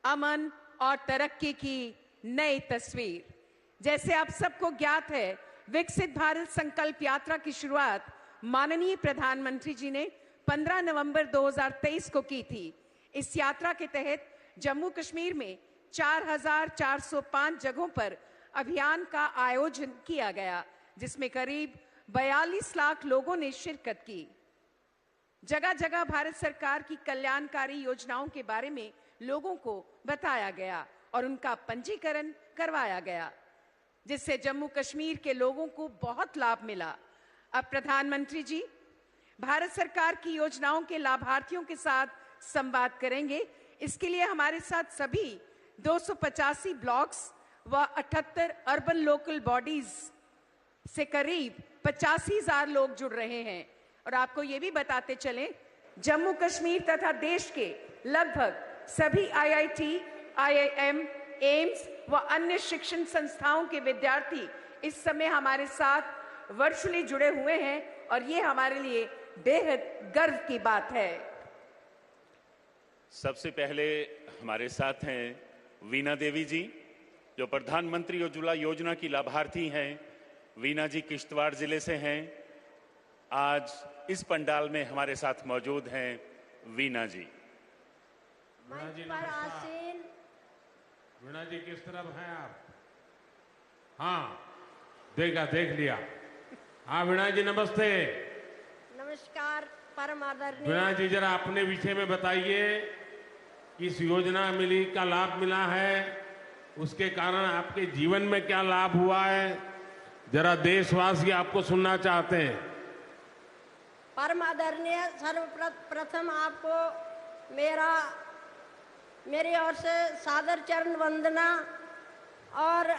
अमन और तरक्की की नई तस्वीर। जैसे आप सबको ज्ञात है, विकसित भारत संकल्प यात्रा की शुरुआत माननीय प्रधानमंत्री जी ने 15 नवंबर 2023 को की थी। इस यात्रा के तहत जम्मू कश्मीर में 4,405 जगहों पर अभियान का आयोजन किया गया, जिसमें करीब 42 लाख लोगों ने शिरकत की। जगह जगह भारत सरकार की कल्याणकारी योजनाओं के बारे में लोगों को बताया गया और उनका पंजीकरण करवाया गया, जिससे जम्मू कश्मीर के लोगों को बहुत लाभ मिला। अब प्रधानमंत्री जी भारत सरकार की योजनाओं के लाभार्थियों के साथ संवाद करेंगे। इसके लिए हमारे साथ सभी 285 ब्लॉक्स व 78 अर्बन लोकल बॉडीज से करीब 85,000 लोग जुड़ रहे हैं। और आपको ये भी बताते चलें, जम्मू कश्मीर तथा देश के लगभग सभी IIT, IIM, एम्स व अन्य शिक्षण संस्थाओं के विद्यार्थी इस समय हमारे साथ वर्चुअली जुड़े हुए हैं और ये हमारे लिए बेहद गर्व की बात है।
सबसे पहले हमारे साथ हैं वीना देवी जी, जो प्रधानमंत्री उज्ज्वला योजना की लाभार्थी हैं। वीना जी किश्तवाड़ जिले से हैं। आज इस पंडाल में हमारे साथ मौजूद हैं वीना जी।
वीना जी किस तरफ हैं आप? हाँ, देख लिया। हाँ वीना जी नमस्ते।
नमस्कार परम आदरणीय।
वीना जी जरा अपने विषय में बताइए, किस योजना मिली का लाभ मिला है, उसके कारण आपके जीवन में क्या लाभ हुआ है, जरा देशवासी आपको सुनना चाहते हैं।
परम आदरणीय, सर्वप्रथम आपको मेरी ओर से सादर चरण वंदना और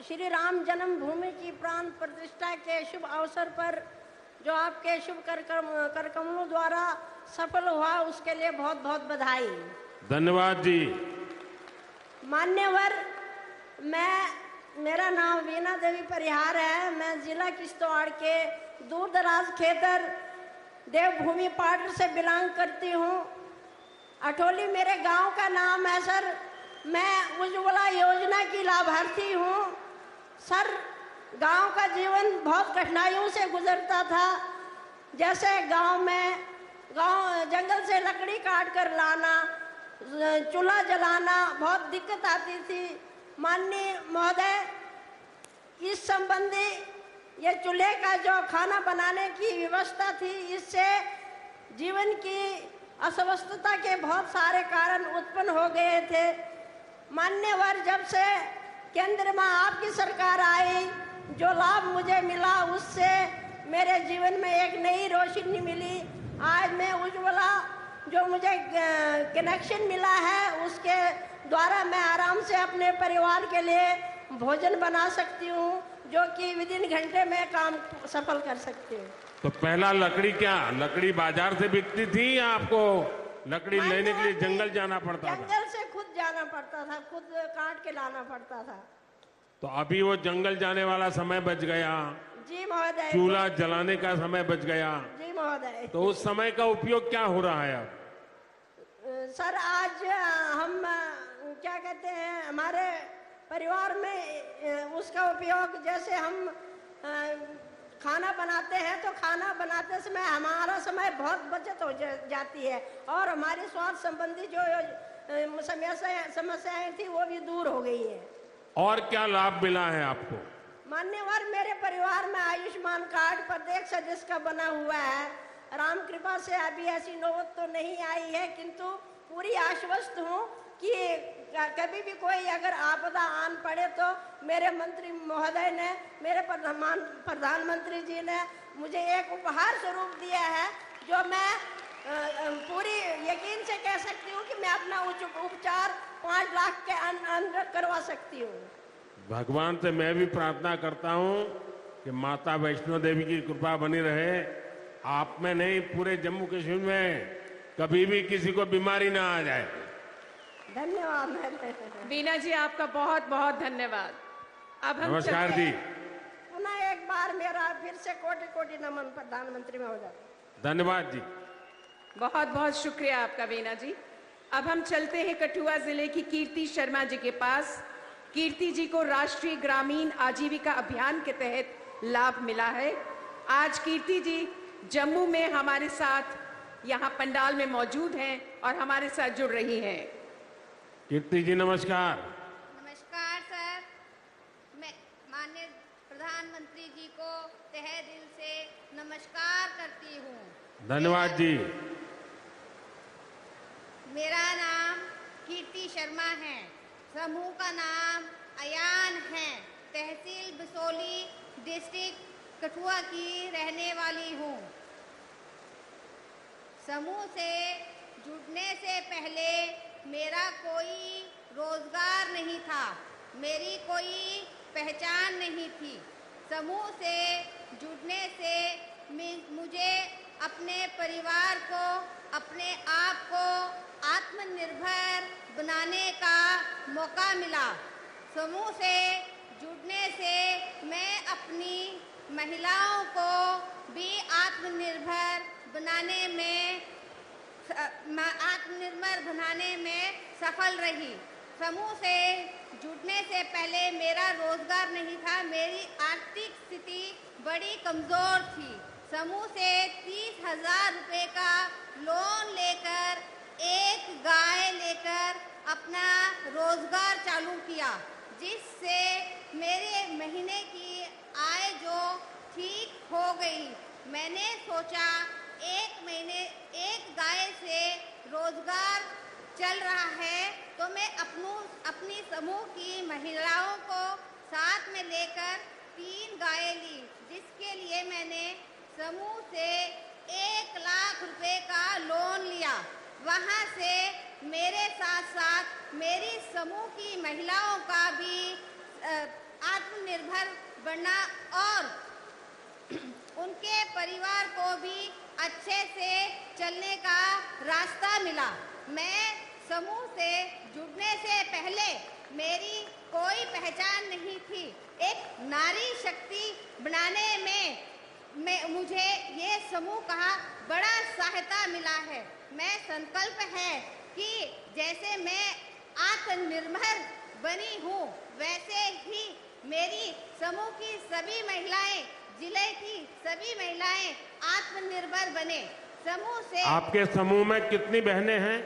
श्री राम जन्मभूमि की प्राण प्रतिष्ठा के शुभ अवसर पर जो आपके शुभ करकमलों द्वारा सफल हुआ, उसके लिए बहुत बहुत बधाई।
धन्यवाद जी।
मान्यवर, मेरा नाम वीना देवी परिहार है। मैं जिला किश्तवाड़ के दूर दराज खेतर देवभूमि पाटर से बिलोंग करती हूँ। अठोली मेरे गांव का नाम है सर। मैं उज्ज्वला योजना की लाभार्थी हूँ सर। गांव का जीवन बहुत कठिनाइयों से गुजरता था। जैसे गांव जंगल से लकड़ी काट कर लाना, चूल्हा जलाना, बहुत दिक्कत आती थी। माननीय महोदय, इस संबंधी ये चूल्हे का जो खाना बनाने की व्यवस्था थी, इससे जीवन की अस्वस्थता के बहुत सारे कारण उत्पन्न हो गए थे। मान्यवर, जब से केंद्र में आपकी सरकार आई, जो लाभ मुझे मिला उससे मेरे जीवन में एक नई रोशनी मिली। आज मैं उज्ज्वला जो मुझे कनेक्शन मिला है, उसके द्वारा मैं आराम से अपने परिवार के लिए भोजन बना सकती हूँ, जो कि विदिन घंटे में काम सफल कर सकती हूँ।
तो पहला लकड़ी बाजार से बिकती थी या आपको लकड़ी लेने के लिए जंगल जाना पड़ता था?
जंगल से खुद जाना पड़ता था, खुद काट के लाना पड़ता था।
तो अभी वो जंगल जाने वाला समय बच गया
जी महोदय। चूल्हा
जलाने का समय बच गया
जी महोदय।
तो उस समय का उपयोग क्या हो रहा है अब?
सर, आज हम क्या कहते हैं, हमारे परिवार में उसका उपयोग, जैसे हम खाना बनाते हैं तो खाना बनाते समय हमारा समय बहुत बचत हो जाती है और हमारी स्वास्थ्य संबंधी जो समस्याएं थी वो भी दूर हो गई है।
और क्या लाभ मिला है आपको?
मान्यवर, मेरे परिवार में आयुष्मान कार्ड प्रत्येक सदस्य का बना हुआ है। राम कृपा से अभी ऐसी नौबत तो नहीं आई है, किंतु पूरी आश्वस्त हूँ कि कभी भी कोई अगर आपदा आन पड़े तो मेरे मंत्री महोदय ने, मेरे प्रधानमंत्री जी ने मुझे एक उपहार स्वरूप दिया है, जो मैं पूरी यकीन से कह सकती हूँ कि मैं अपना उपचार 5 लाख के अंदर करवा सकती हूँ।
भगवान से मैं भी प्रार्थना करता हूँ कि माता वैष्णो देवी की कृपा बनी रहे, आप में नहीं पूरे जम्मू कश्मीर में कभी भी किसी को बीमारी ना आ जाए।
धन्यवाद
वीना जी, आपका बहुत बहुत धन्यवाद। अब हम
नमस्कार जी।
पुनः एक बार मेरा फिर से कोटि कोटि नमन प्रधानमंत्री महोदय।
धन्यवाद जी।
बहुत बहुत शुक्रिया आपका वीना जी। अब हम चलते हैं कठुआ जिले की कीर्ति शर्मा जी के पास। कीर्ति जी को राष्ट्रीय ग्रामीण आजीविका अभियान के तहत लाभ मिला है। आज कीर्ति जी जम्मू में हमारे साथ यहाँ पंडाल में मौजूद हैं और हमारे साथ जुड़ रही हैं।
कीर्ति जी नमस्कार।
नमस्कार सर, मैं माननीय प्रधानमंत्री जी को तहे दिल से नमस्कार करती हूँ।
धन्यवाद जी।
मेरा नाम कीर्ति शर्मा है, समूह का नाम अयान है, तहसील बिसोली, डिस्ट्रिक्ट कठुआ की रहने वाली हूँ। समूह से जुड़ने से पहले मेरा कोई रोजगार नहीं था, मेरी कोई पहचान नहीं थी। समूह से जुड़ने से मुझे अपने परिवार को, अपने आप को आत्मनिर्भर बनाने का मौका मिला। समूह से जुड़ने से मैं अपनी महिलाओं को भी आत्मनिर्भर बनाने में सफल रही। समूह से जुड़ने से पहले मेरा रोजगार नहीं था, मेरी आर्थिक स्थिति बड़ी कमजोर थी। समूह से 30,000 रुपए का लोन लेकर, एक गाय लेकर अपना रोजगार चालू किया, जिससे मेरे महीने की आय जो ठीक हो गई। मैंने सोचा एक गाय से रोजगार चल रहा है तो मैं अपनी समूह की महिलाओं को साथ में लेकर 3 गायें ली, जिसके लिए मैंने समूह से 1 लाख रुपए का लोन लिया। वहां से मेरे साथ साथ मेरी समूह की महिलाओं का भी आत्मनिर्भर बनना और उनके परिवार को भी अच्छे से चलने का रास्ता मिला। मैं समूह से जुड़ने से पहले मेरी कोई पहचान नहीं थी। एक नारी शक्ति बनाने में मुझे ये समूह का बड़ा सहायता मिला है। मैं संकल्प है कि जैसे मैं आत्मनिर्भर बनी हूँ, वैसे ही मेरी समूह की सभी महिलाएं, जिले की सभी महिलाएं आत्मनिर्भर बने। समूह से
आपके समूह में कितनी बहनें हैं?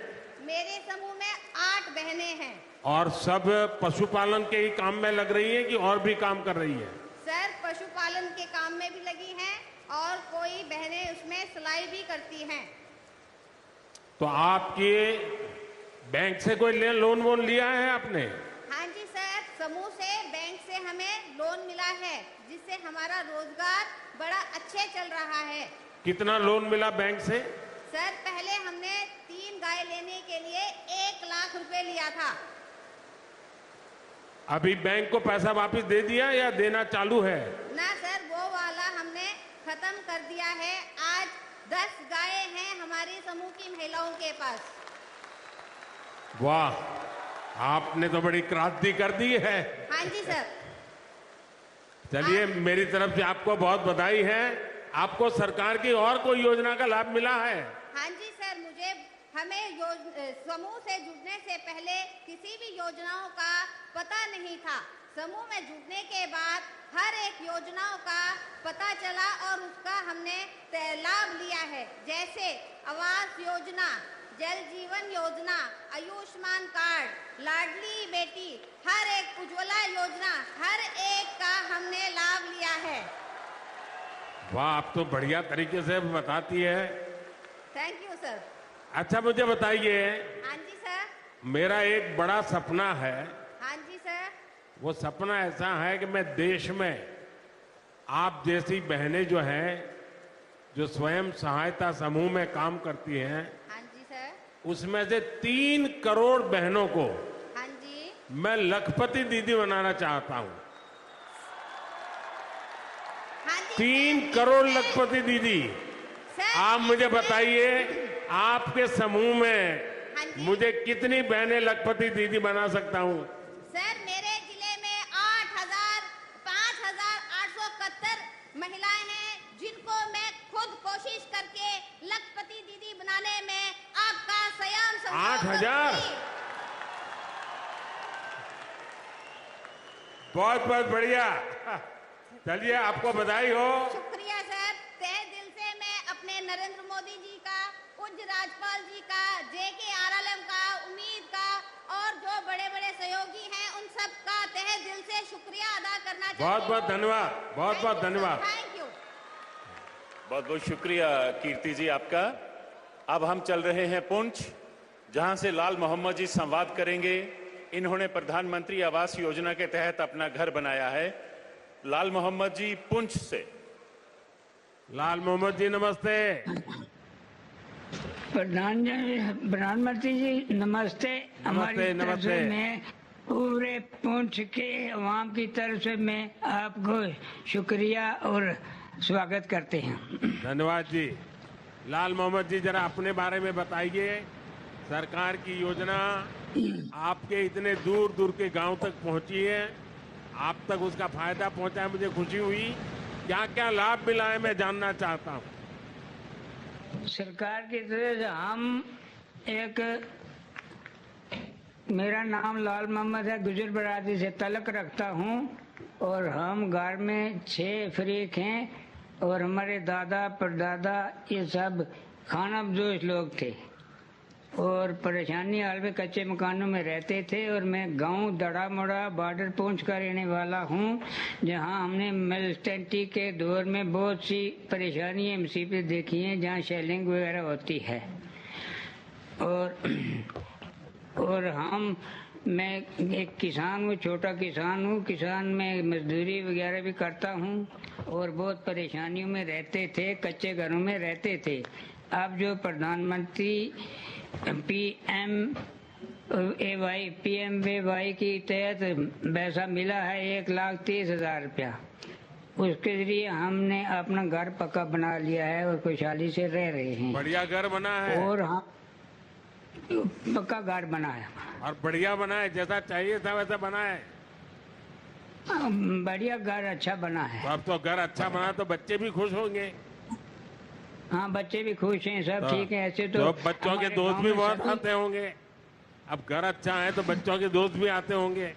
मेरे समूह में 8 बहनें हैं।
और सब पशुपालन के ही काम में लग रही है कि और भी काम कर रही है?
सर, पशुपालन के काम में भी लगी हैं और कोई बहनें उसमें सिलाई भी करती हैं।
तो आपके बैंक से कोई लोन वोन लिया है आपने?
हाँ जी सर, समूह से बैंक से हमें लोन मिला है, जिससे हमारा रोजगार बड़ा अच्छे चल रहा है।
कितना लोन मिला बैंक से?
सर, पहले हमने 3 गाय लेने के लिए 1 लाख रुपए लिया था।
अभी बैंक को पैसा वापस दे दिया या देना चालू है?
ना सर, वो वाला हमने खत्म कर दिया है। आज 10 गायें हैं हमारी समूह की महिलाओं के पास।
वाह, आपने तो बड़ी क्रांति कर दी है।
हाँ जी सर।
चलिए, मेरी तरफ से आपको बहुत बधाई है। आपको सरकार की और कोई योजना का लाभ मिला है?
हाँ जी सर, हमें समूह से जुड़ने से पहले किसी भी योजनाओं का पता नहीं था। समूह में जुड़ने के बाद हर एक योजनाओं का पता चला और उसका हमने लाभ लिया है। जैसे आवास योजना, जल जीवन योजना, आयुष्मान कार्ड, लाडली बेटी, हर एक उज्ज्वला योजना, हर एक का हमने लाभ लिया है।
वाह, आप तो बढ़िया तरीके से बताती है।
Thank you sir.
अच्छा, मुझे बताइए,
हाँ जी सर।
मेरा एक बड़ा सपना है।
हाँ जी सर।
वो सपना ऐसा है कि मैं देश में आप जैसी बहनें जो हैं, जो स्वयं सहायता समूह में काम करती हैं,
हाँ जी सर।
उसमें से 3 करोड़ बहनों को
हाँ जी।
मैं लखपति दीदी बनाना चाहता हूं।
हाँ जी
3 करोड़ लखपति दीदी।
सर।
आप मुझे बताइए, आपके समूह में
हाँ जी।
मुझे कितनी बहनें लखपति दीदी बना सकता हूं?
सर मेरे जिले में 5,871 महिलाएं हैं जिनको मैं खुद कोशिश करके लखपति दीदी बनाने में आपका स्वयं
8,000? बहुत बहुत बढ़िया। चलिए, आपको बधाई हो।
शुक्रिया सर। तहे दिल से मैं अपने नरेंद्र मोदी जी का, पूज्य राज्यपाल जी का, JKRLM का, उम्मीद का और जो बड़े बड़े सहयोगी हैं उन सब का तहे दिल से शुक्रिया अदा करना चाहती हूं।
बहुत बहुत धन्यवाद, बहुत बहुत धन्यवाद।
Thank you.
बहुत बहुत शुक्रिया कीर्ति जी आपका। अब हम चल रहे हैं पुंछ, जहां से लाल मोहम्मद जी संवाद करेंगे। इन्होंने प्रधानमंत्री आवास योजना के तहत अपना घर बनाया है। लाल मोहम्मद जी पुंछ से।
लाल मोहम्मद जी नमस्ते।
प्रधानमंत्री जी नमस्ते। हमारी तरफ से मैं पूरे पुंछ के अवाम की तरफ से मैं आपको शुक्रिया और स्वागत करते हैं।
धन्यवाद जी। लाल मोहम्मद जी, जरा अपने बारे में बताइए। सरकार की योजना आपके इतने दूर दूर के गांव तक पहुंची है, आप तक उसका फायदा पहुंचा है, मुझे खुशी हुई। क्या क्या लाभ मिला है, मैं जानना चाहता हूं।
सरकार की तरफ से हम मेरा नाम लाल मोहम्मद है, गुजर बरादरी से तलक रखता हूं और हम घर में 6 फरीक हैं और हमारे दादा परदादा ये सब खानाबदोश लोग थे और परेशानी हाल में कच्चे मकानों में रहते थे। और मैं गांव दड़ा मोड़ा बॉर्डर पुंछ का रहने वाला हूं, जहां हमने मिलिटेंटी के दौर में बहुत सी परेशानियां मुसीबतें देखी हैं, जहां शेलिंग वगैरह होती है। और मैं एक किसान हूँ, छोटा किसान हूँ। किसान में मजदूरी वगैरह भी करता हूँ और बहुत परेशानियों में रहते थे, कच्चे घरों में रहते थे। अब जो प्रधानमंत्री PMVY की तहत पैसा मिला है 1,30,000 रुपया, उसके जरिए हमने अपना घर पक्का बना लिया है और खुशहाली से रह रहे हैं।
बढ़िया घर बना है।
और हम पक्का घर बना है
और बढ़िया बना है, जैसा चाहिए था वैसा बना है।
बढ़िया घर अच्छा बना है।
तो अब तो घर अच्छा बना तो बच्चे भी खुश होंगे।
हाँ, बच्चे भी खुश हैं, सब ठीक है। ऐसे तो
बच्चों के दोस्त भी बहुत आते होंगे। अब घर अच्छा है तो बच्चों के दोस्त भी आते होंगे।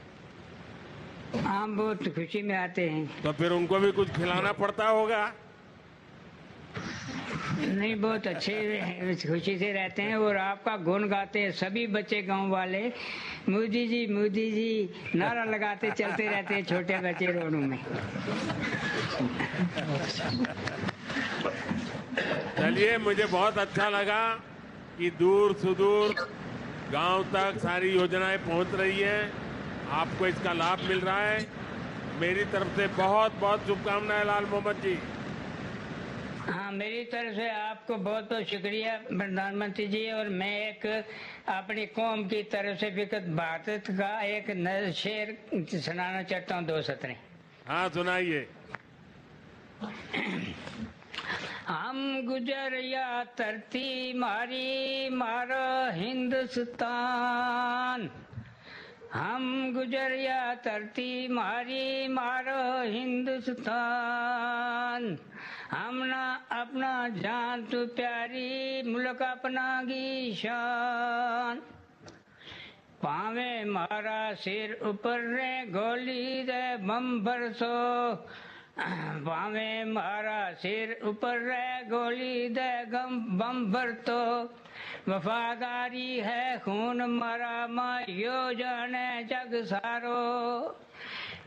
हाँ, बहुत खुशी में आते हैं।
तो फिर उनको भी कुछ खिलाना पड़ता होगा।
नहीं, बहुत अच्छे खुशी से रहते हैं और आपका गुण गाते हैं सभी बच्चे गांव वाले। मोदी जी नारा लगाते चलते रहते हैं छोटे बच्चे रोडों में।
चलिए, मुझे बहुत अच्छा लगा कि दूर सुदूर गांव तक सारी योजनाएं पहुंच रही हैं, आपको इसका लाभ मिल रहा है। मेरी तरफ से बहुत बहुत शुभकामनाएं लाल मोहम्मद जी।
हाँ, मेरी तरफ से आपको बहुत बहुत शुक्रिया प्रधानमंत्री जी। और मैं एक अपनी कौम की तरफ से विकसित भारत का एक नया शेर सुनाना चाहता हूँ, 2 सतरें।
हाँ, सुनाइए।
हम गुजरिया धरती मारी मारो हिंदुस्तान, हम गुजरिया धरती मारी मारो हिंदुस्तान, हमना अपना जान तू प्यारी मुल्क अपना की शान, पावे मारा सिर ऊपर रे गोली दे बम बरसो, पावे मारा सिर ऊपर रे गोली दे बम बरतो, वफादारी है खून मारा मां यो जाने जग सारो,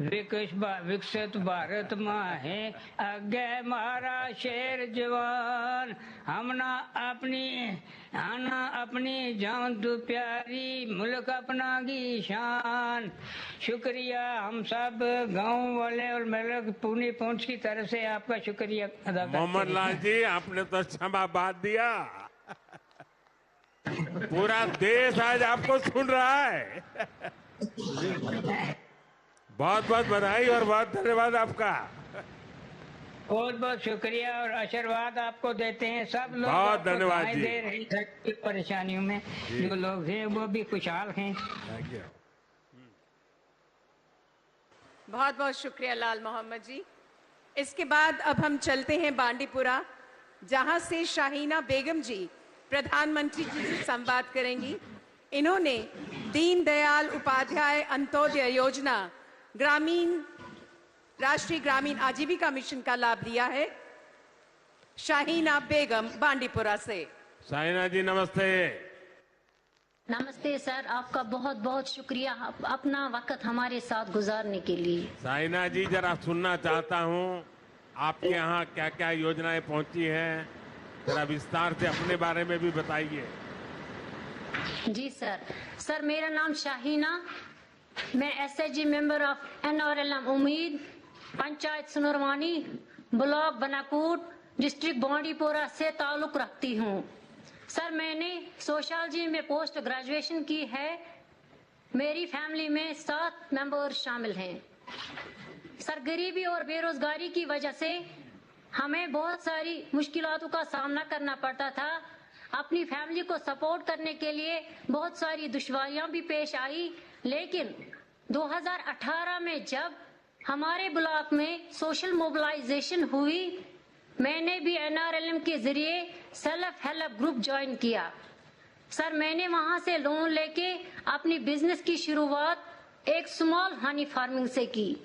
विकसित भारत मां है अगे मारा शेर जवान हमना अपनी जान तू प्यारी मुल्क अपना की शान। शुक्रिया हम सब गांव वाले और मेरे पूरी पहुंच की तरफ से आपका शुक्रिया अदा करते हैं।
मोहम्मद लाल जी आपने तो क्षमा बात दिया, पूरा देश आज आपको सुन रहा है। बहुत बहुत बधाई और बहुत धन्यवाद आपका।
बहुत बहुत शुक्रिया और आशीर्वाद आपको देते हैं सब लोग।
बहुत धन्यवाद जी।
दे रहे हैं परेशानियों में जो लोग हैं वो भी खुशहाल हैं।
बहुत बहुत शुक्रिया लाल मोहम्मद जी। इसके बाद अब हम चलते हैं बांडीपुरा, जहां से शाहीना बेगम जी प्रधानमंत्री जी से संवाद करेंगी। इन्होंने दीनदयाल उपाध्याय अंत्योदय योजना राष्ट्रीय ग्रामीण आजीविका मिशन का लाभ लिया है। शाहीना बेगम बांडीपुरा से।
शाहीना जी नमस्ते।
नमस्ते सर, आपका बहुत बहुत शुक्रिया अपना वक्त हमारे साथ गुजारने के लिए।
शाहीना जी जरा सुनना चाहता हूँ आपके यहाँ क्या क्या योजनाएं पहुँची हैं, जरा विस्तार से अपने बारे में भी बताइए।
जी सर मेरा नाम शाहीना, मैं एसएचजी मेंबर ऑफ NRLM उम्मीद, पंचायत सुनरवानी, ब्लॉक बनाकूट, डिस्ट्रिक्ट बांडीपुरा से ताल्लुक रखती हूँ। सर मैंने सोशियोलॉजी में पोस्ट ग्रेजुएशन की है। मेरी फैमिली में 7 मेंबर्स शामिल हैं। सर गरीबी और बेरोजगारी की वजह से हमें बहुत सारी मुश्किलातों का सामना करना पड़ता था। अपनी फैमिली को सपोर्ट करने के लिए बहुत सारी दुश्वारियां भी पेश आई, लेकिन 2018 में जब हमारे ब्लॉक में सोशल मोबिलाइजेशन हुई, मैंने भी NRLM के जरिए सेल्फ हेल्प ग्रुप ज्वाइन किया। सर मैंने वहां से लोन लेके अपनी बिजनेस की शुरुआत एक स्मॉल हनी फार्मिंग से की।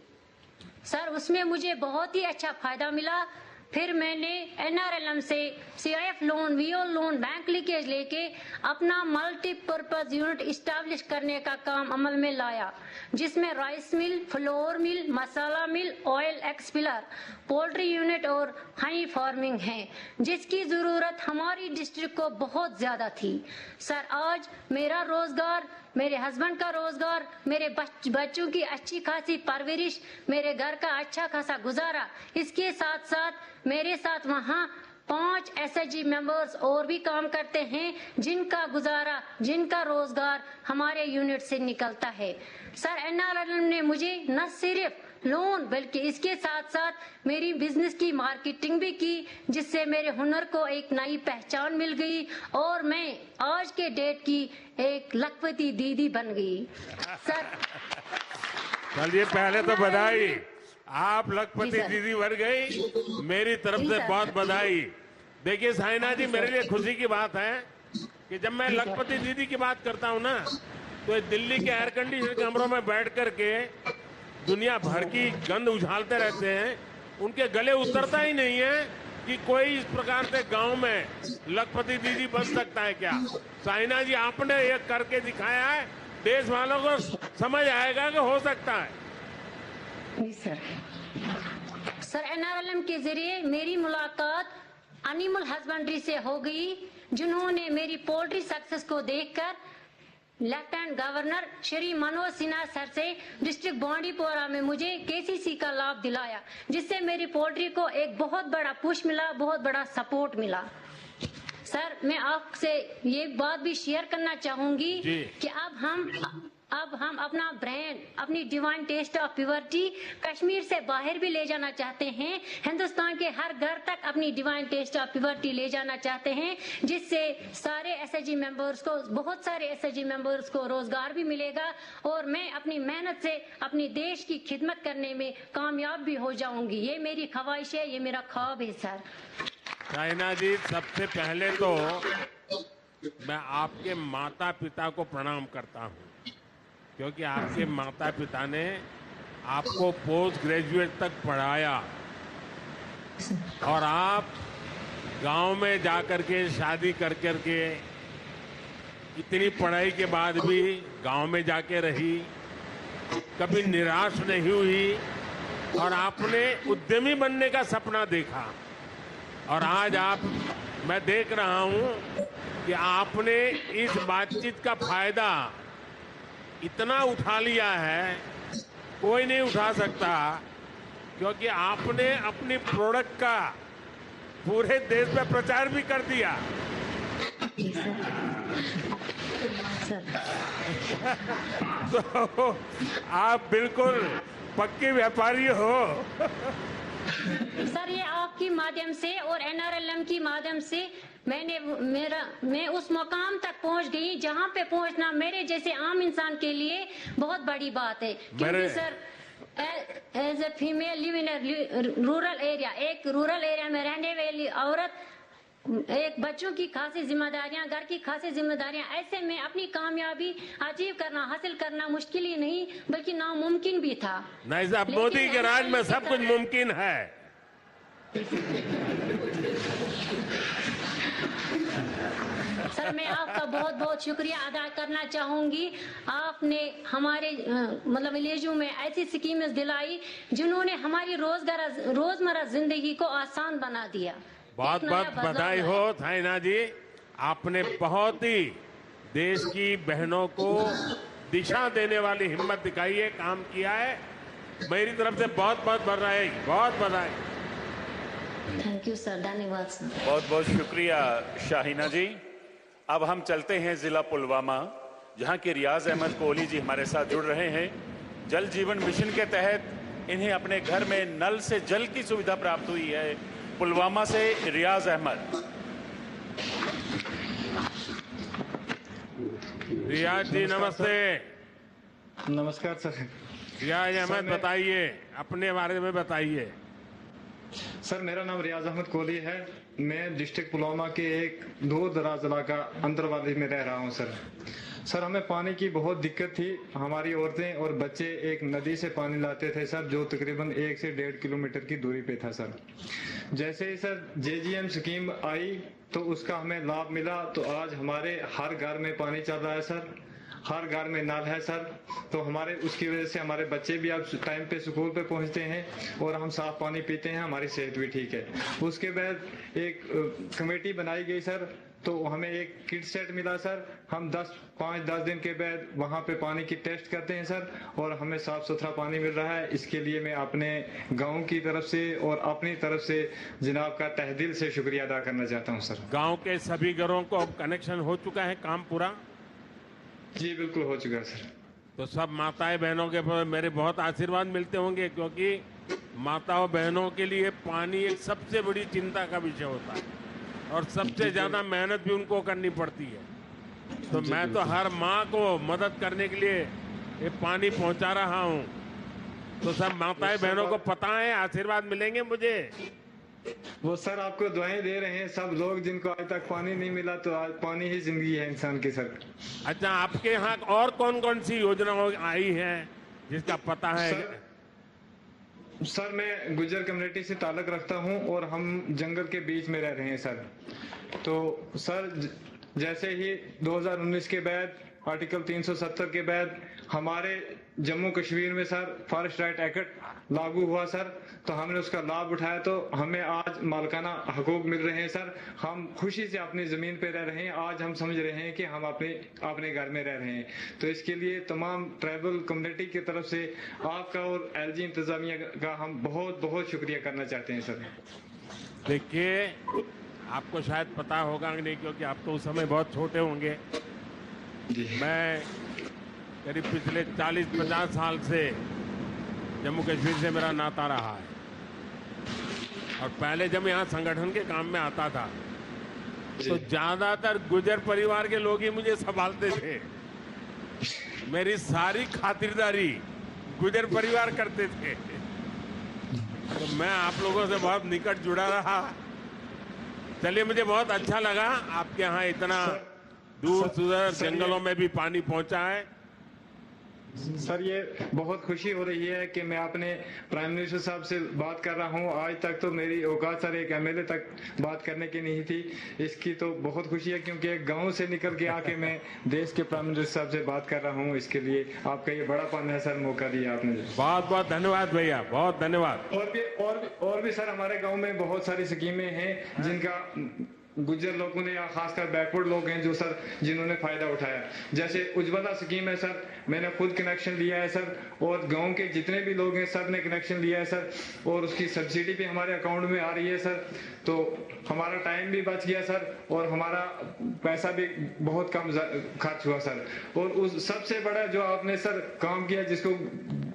सर उसमें मुझे बहुत ही अच्छा फायदा मिला। फिर मैंने NRLM से CIF loan, VO loan, bank leakage लेके अपना मल्टीपर्पज यूनिट इस्टेब्लिश करने का काम अमल में लाया, जिसमें राइस मिल, फ्लोर मिल, मसाला मिल, ऑयल एक्सपिलर, पोल्ट्री यूनिट और हनी फार्मिंग है, जिसकी जरूरत हमारी डिस्ट्रिक्ट को बहुत ज्यादा थी। सर आज मेरा रोजगार, मेरे हस्बैंड का रोजगार, मेरे बच्चों की अच्छी खासी परवरिश, मेरे घर का अच्छा खासा गुजारा, इसके साथ साथ मेरे साथ वहाँ 5 SHG मेंबर्स और भी काम करते हैं, जिनका गुजारा, जिनका रोजगार हमारे यूनिट से निकलता है। सर NRLM ने मुझे न सिर्फ लोन बल्कि इसके साथ साथ मेरी बिजनेस की मार्केटिंग भी की, जिससे मेरे हुनर को एक नई पहचान मिल गई और मैं आज के डेट की एक लखपति दीदी बन गई। सर
चलिए पहले तो बधाई, आप लखपति दीदी बन गई, मेरी तरफ से बहुत बधाई। देखिए शाहीना जी, मेरे लिए खुशी की बात है कि जब मैं लखपति दीदी की बात करता हूँ ना, तो दिल्ली के एयर कंडीशन कमरों में बैठ करके दुनिया भर की गंध उछालते रहते हैं, उनके गले उतरता ही नहीं है कि कोई इस प्रकार से गांव में लखपति दीदी बन सकता है क्या। शाहीना जी आपने ये करके दिखाया है, देश वालों को समझ आएगा कि हो सकता है।
जी सर NRLM के जरिए मेरी मुलाकात एनिमल हस्बेंड्री से हो गई, जिन्होंने मेरी पोल्ट्री सक्सेस को देखकर lieutenant governor Shri Manoj Sinha sir से डिस्ट्रिक्ट बांडीपुरा में मुझे KCC का लाभ दिलाया, जिससे मेरी पोल्ट्री को एक बहुत बड़ा पुश मिला, बहुत बड़ा सपोर्ट मिला। सर मैं आपसे ये बात भी शेयर करना चाहूंगी कि अब हम अपना ब्रांड, अपनी divine taste of purity Kashmir से बाहर भी ले जाना चाहते हैं, हिंदुस्तान के हर घर तक अपनी डिवाइन टेस्ट ऑफ प्योरिटी ले जाना चाहते हैं, जिससे सारे SHG मेंबर्स को, बहुत सारे SHG मेंबर्स को रोजगार भी मिलेगा और मैं अपनी मेहनत से अपनी देश की खिदमत करने में कामयाब भी हो जाऊंगी। ये मेरी ख्वाहिश है, ये मेरा ख्वाब है। सर
शाहीना जी, सबसे पहले तो मैं आपके माता पिता को प्रणाम करता हूँ, क्योंकि आपके माता पिता ने आपको पोस्ट ग्रेजुएट तक पढ़ाया और आप गांव में जाकर के शादी कर करके इतनी पढ़ाई के बाद भी गांव में जाके रही, कभी निराश नहीं हुई और आपने उद्यमी बनने का सपना देखा। और आज मैं देख रहा हूं कि आपने इस बातचीत का फायदा इतना उठा लिया है, कोई नहीं उठा सकता, क्योंकि आपने अपनी प्रोडक्ट का पूरे देश में प्रचार भी कर दिया। तो आप बिल्कुल पक्के व्यापारी हो।
सर, ये आपकी माध्यम से और NRLM की माध्यम से मैं उस मुकाम तक पहुंच गई जहां पे पहुंचना मेरे जैसे आम इंसान के लिए बहुत बड़ी बात है। क्योंकि sir, as a female live in rural area, एक रूरल एरिया में रहने वाली औरत, एक बच्चों की खासी जिम्मेदारियां, घर की खासी जिम्मेदारियां, ऐसे में अपनी कामयाबी अचीव करना, हासिल करना मुश्किल ही नहीं बल्कि नामुमकिन भी था।
नहीं साहब, मोदी के राज में सब कुछ मुमकिन है।
सर, मैं आपका बहुत बहुत शुक्रिया अदा करना चाहूंगी। आपने हमारे मतलब विलेजों में ऐसी स्कीमें दिलाई जिन्होंने हमारी रोजमर्रा जिंदगी को आसान बना दिया।
बहुत बहुत बधाई हो थाइना जी, आपने बहुत ही देश की बहनों को दिशा देने वाली हिम्मत दिखाई है, काम किया है। मेरी तरफ से बहुत बहुत बधाई, बहुत बधाई।
थैंक यू सर, धन्यवाद सर।
बहुत बहुत शुक्रिया शाहीना जी। अब हम चलते हैं जिला पुलवामा, जहां के रियाज अहमद कोहली जी हमारे साथ जुड़ रहे हैं। जल जीवन मिशन के तहत इन्हें अपने घर में नल से जल की सुविधा प्राप्त हुई है। पुलवामा से रियाज अहमद।
रियाज जी नमस्ते।
नमस्कार सर।
रियाज अहमद, बताइए अपने बारे में बताइए।
सर, मेरा नाम रियाज अहमद कोहली है। मैं डिस्ट्रिक्ट पुलवामा के एक दूर दराज इलाका अंतरवाली में रह रहा हूं सर, हमें पानी की बहुत दिक्कत थी। हमारी औरतें और बच्चे एक नदी से पानी लाते थे सर, जो तकरीबन 1 से 1.5 किलोमीटर की दूरी पे था सर। जैसे ही सर JGM स्कीम आई तो उसका हमें लाभ मिला, तो आज हमारे हर घर में पानी चल रहा है सर, हर घर में नल है सर। तो हमारे उसकी वजह से हमारे बच्चे भी अब टाइम पे स्कूल पे पहुंचते हैं और हम साफ पानी पीते हैं, हमारी सेहत भी ठीक है। उसके बाद एक कमेटी बनाई गई सर, तो हमें एक किट सेट मिला सर। हम 5-10 दिन के बाद वहां पे पानी की टेस्ट करते हैं सर, और हमें साफ सुथरा पानी मिल रहा है। इसके लिए मैं अपने गांव की तरफ से और अपनी तरफ से जनाब का तहे दिल से शुक्रिया अदा करना चाहता हूं सर।
गांव के सभी घरों को अब कनेक्शन हो चुका है, काम पूरा?
जी बिल्कुल हो चुका है सर।
तो सब माताएं बहनों के मेरे बहुत आशीर्वाद मिलते होंगे, क्योंकि माताओं बहनों के लिए पानी एक सबसे बड़ी चिंता का विषय होता है और सबसे ज्यादा मेहनत भी उनको करनी पड़ती है। तो मैं तो हर माँ को मदद करने के लिए ये पानी पहुंचा रहा हूं। तो सब माताएं बहनों को पता है, आशीर्वाद मिलेंगे मुझे।
वो सर आपको दुआएं दे रहे हैं सब लोग जिनको आज तक पानी नहीं मिला, तो आज पानी ही जिंदगी है इंसान की सर।
अच्छा, आपके यहाँ और कौन कौन सी योजनाएं आई हैं जिसका पता है?
सर मैं गुज्जर कम्युनिटी से ताल्लुक रखता हूं और हम जंगल के बीच में रह रहे हैं सर। तो सर जैसे ही 2019 के बाद आर्टिकल 370 के बाद हमारे जम्मू कश्मीर में सर फॉरेस्ट राइट एक्ट लागू हुआ सर, तो हमने उसका लाभ उठाया, तो हमें आज मालकाना हकूक मिल रहे हैं सर। हम खुशी से अपनी जमीन पे रह रहे हैं। आज हम समझ रहे हैं कि हम अपने घर में रह रहे हैं। तो इसके लिए तमाम ट्राइबल कम्युनिटी की तरफ से आपका और LG इंतजामिया का हम बहुत बहुत शुक्रिया करना चाहते हैं सर।
देखिए, आपको शायद पता होगा नहीं, क्योंकि आप तो उस समय बहुत छोटे होंगे। मैं करीब पिछले 40-50 साल से जम्मू कश्मीर से मेरा नाता रहा है, और पहले जब यहाँ संगठन के काम में आता था तो ज्यादातर गुजर परिवार के लोग ही मुझे संभालते थे। मेरी सारी खातिरदारी गुजर परिवार करते थे। तो मैं आप लोगों से बहुत निकट जुड़ा रहा। चलिए, मुझे बहुत अच्छा लगा आपके यहाँ इतना दूर सुदूर जंगलों में भी पानी पहुंचा है।
सर, ये बहुत खुशी हो रही है कि मैं अपने प्राइम मिनिस्टर साहब से बात कर रहा हूं। आज तक तो मेरी औकात सर एक एमएलए तक बात करने की नहीं थी। इसकी तो बहुत खुशी है क्योंकि एक गांव से निकल के आके मैं देश के प्राइम मिनिस्टर साहब से बात कर रहा हूं। इसके लिए आपका ये बड़ापन है सर, मौका दिया आपने।
बहुत बहुत धन्यवाद भैया, बहुत धन्यवाद।
और भी सर हमारे गाँव में बहुत सारी स्कीमें हैं जिनका गुज्जर लोगों ने या खासकर बैकवर्ड लोग हैं जो सर जिन्होंने फायदा उठाया। जैसे उज्ज्वला स्कीम है सर, मैंने खुद कनेक्शन लिया है सर, और गांव के जितने भी लोग हैं सब ने कनेक्शन लिया है सर, और उसकी सब्सिडी भी हमारे अकाउंट में आ रही है सर। तो हमारा टाइम भी बच गया सर और हमारा पैसा भी बहुत कम खर्च हुआ सर। और उस सबसे बड़ा जो आपने सर काम किया, जिसको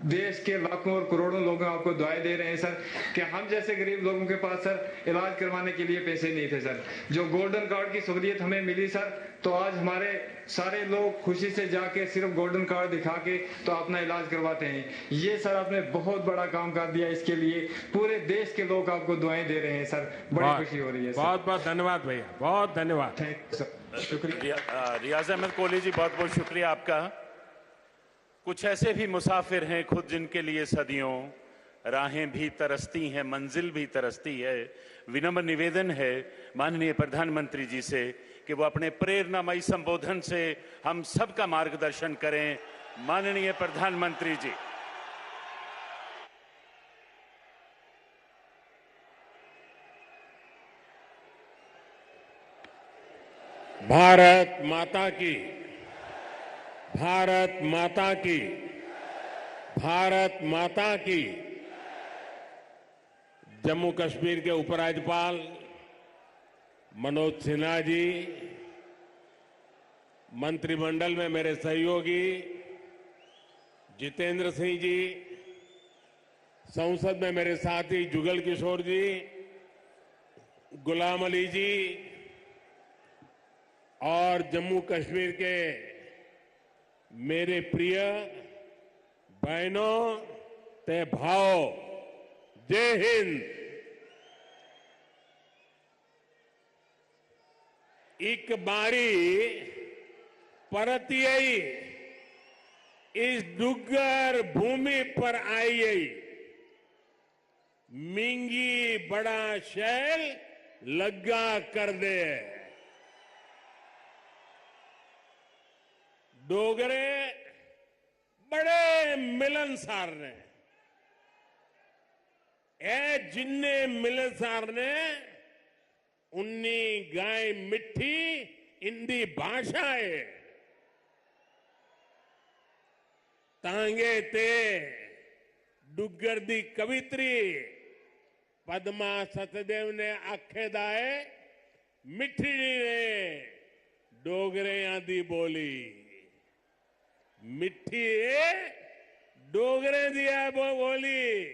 देश के लाखों और करोड़ों लोग आपको दुआएं दे रहे हैं सर, कि हम जैसे गरीब लोगों के पास सर इलाज करवाने के लिए पैसे नहीं थे सर। जो गोल्डन कार्ड की सहूलियत हमें मिली सर, तो आज हमारे सारे लोग खुशी से जाके सिर्फ गोल्डन कार्ड दिखा के तो अपना इलाज करवाते हैं। ये सर आपने बहुत बड़ा काम कर दिया, इसके लिए पूरे देश के लोग आपको दुआएं दे रहे हैं सर। बड़ी खुशी हो रही है।
बहुत बहुत धन्यवाद भैया, बहुत धन्यवाद।
थैंक यू सर, शुक्रिया।
रियाज अहमद कोहली जी, बहुत बहुत शुक्रिया आपका। कुछ ऐसे भी मुसाफिर हैं खुद जिनके लिए सदियों राहें भी तरसती हैं, मंजिल भी तरसती है। विनम्र निवेदन है माननीय प्रधानमंत्री जी से कि वो अपने प्रेरणामयी संबोधन से हम सबका मार्गदर्शन करें। माननीय प्रधानमंत्री जी।
भारत माता की, भारत माता की, भारत माता की। जम्मू कश्मीर के उपराज्यपाल मनोज सिन्हा जी, मंत्रिमंडल में मेरे सहयोगी जितेंद्र सिंह जी, संसद में मेरे साथी जुगल किशोर जी, गुलाम अली जी, और जम्मू कश्मीर के मेरे प्रिय बहनों ते भाव, जय हिंद। एक बारी परतियई इस डुग्गर भूमि पर आई, मिंगी बड़ा शैल लग्गा कर दे। डोगरे बड़े मिलनसार ने, ए जिन्ने मिलनसार ने उन्नी गाय मिठी इंदी भाषा है। तांगे ते डुग्गर दी कवित्री पद्मा सतदेव ने आखे दाए मिठी ने डोगरियां दी बोली। मिठी डोगरे दिया वो बोली,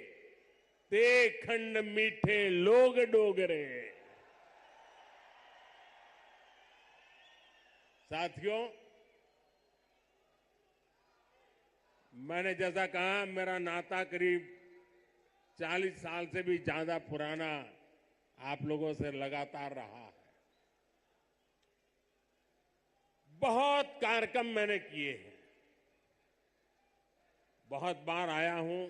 ते खंड मीठे लोग डोगरे। साथियों, मैंने जैसा कहा मेरा नाता करीब 40 साल से भी ज्यादा पुराना आप लोगों से लगातार रहा है। बहुत कार्यक्रम मैंने किए हैं, बहुत बार आया हूं,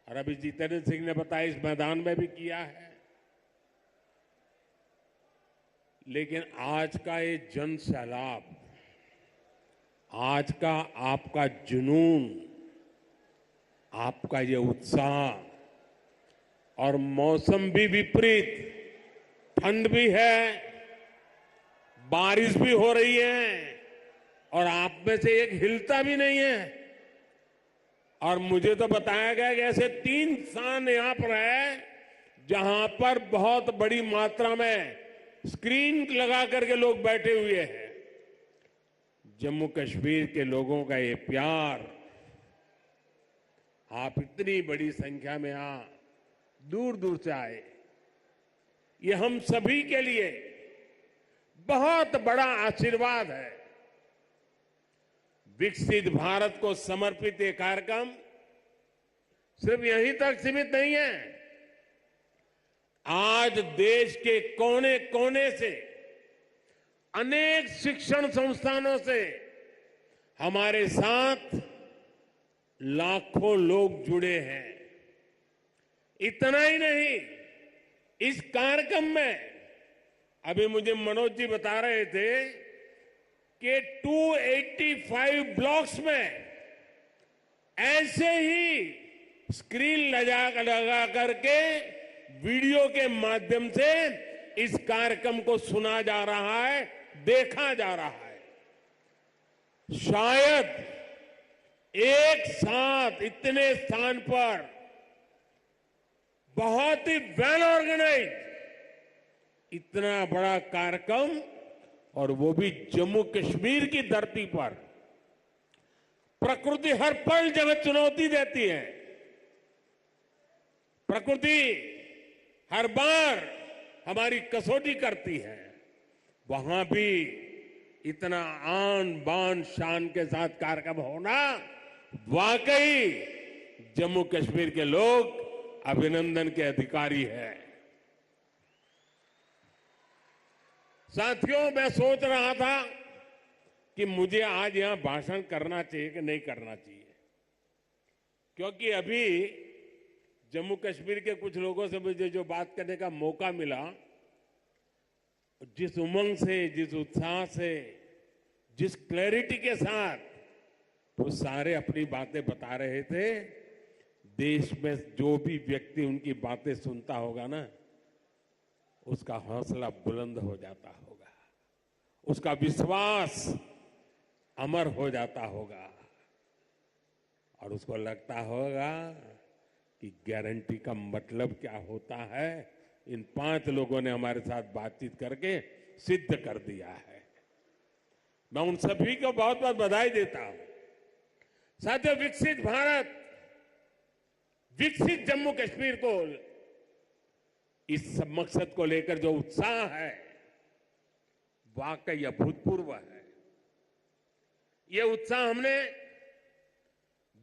और अभी जितेंद्र सिंह ने बताया इस मैदान में भी किया है। लेकिन आज का ये जन सैलाब, आज का आपका जुनून, आपका ये उत्साह, और मौसम भी विपरीत, ठंड भी है, बारिश भी हो रही है, और आप में से एक हिलता भी नहीं है। और मुझे तो बताया गया कि ऐसे 3 स्थान यहां पर है जहां पर बहुत बड़ी मात्रा में स्क्रीन लगा करके लोग बैठे हुए हैं। जम्मू कश्मीर के लोगों का ये प्यार, आप इतनी बड़ी संख्या में यहां दूर दूर से आए, ये हम सभी के लिए बहुत बड़ा आशीर्वाद है। विकसित भारत को समर्पित ये कार्यक्रम सिर्फ यहीं तक सीमित नहीं है। आज देश के कोने कोने से, अनेक शिक्षण संस्थानों से हमारे साथ लाखों लोग जुड़े हैं। इतना ही नहीं, इस कार्यक्रम में अभी मुझे मनोज जी बता रहे थे कि 285 ब्लॉक्स में ऐसे ही स्क्रीन लगा करके वीडियो के माध्यम से इस कार्यक्रम को सुना जा रहा है, देखा जा रहा है। शायद एक साथ इतने स्थान पर बहुत ही वेल ऑर्गेनाइज इतना बड़ा कार्यक्रम, और वो भी जम्मू कश्मीर की धरती पर। प्रकृति हर पल जगह चुनौती देती है। प्रकृति हर बार हमारी कसौटी करती है। वहां भी इतना आन बान शान के साथ कार्यक्रम होना, वाकई जम्मू कश्मीर के लोग अभिनंदन के अधिकारी हैं। साथियों, मैं सोच रहा था कि मुझे आज यहां भाषण करना चाहिए कि नहीं करना चाहिए, क्योंकि अभी जम्मू कश्मीर के कुछ लोगों से मुझे जो बात करने का मौका मिला, जिस उमंग से, जिस उत्साह से, जिस क्लैरिटी के साथ वो सारे अपनी बातें बता रहे थे, देश में जो भी व्यक्ति उनकी बातें सुनता होगा ना, उसका हौसला बुलंद हो जाता होगा, उसका विश्वास अमर हो जाता होगा, और उसको लगता होगा कि गारंटी का मतलब क्या होता है। इन 5 लोगों ने हमारे साथ बातचीत करके सिद्ध कर दिया है। मैं उन सभी को बहुत बहुत बधाई देता हूं। साथियों, विकसित भारत, विकसित जम्मू कश्मीर को, इस मकसद को लेकर जो उत्साह है, वाकई अभूतपूर्व है। ये उत्साह हमने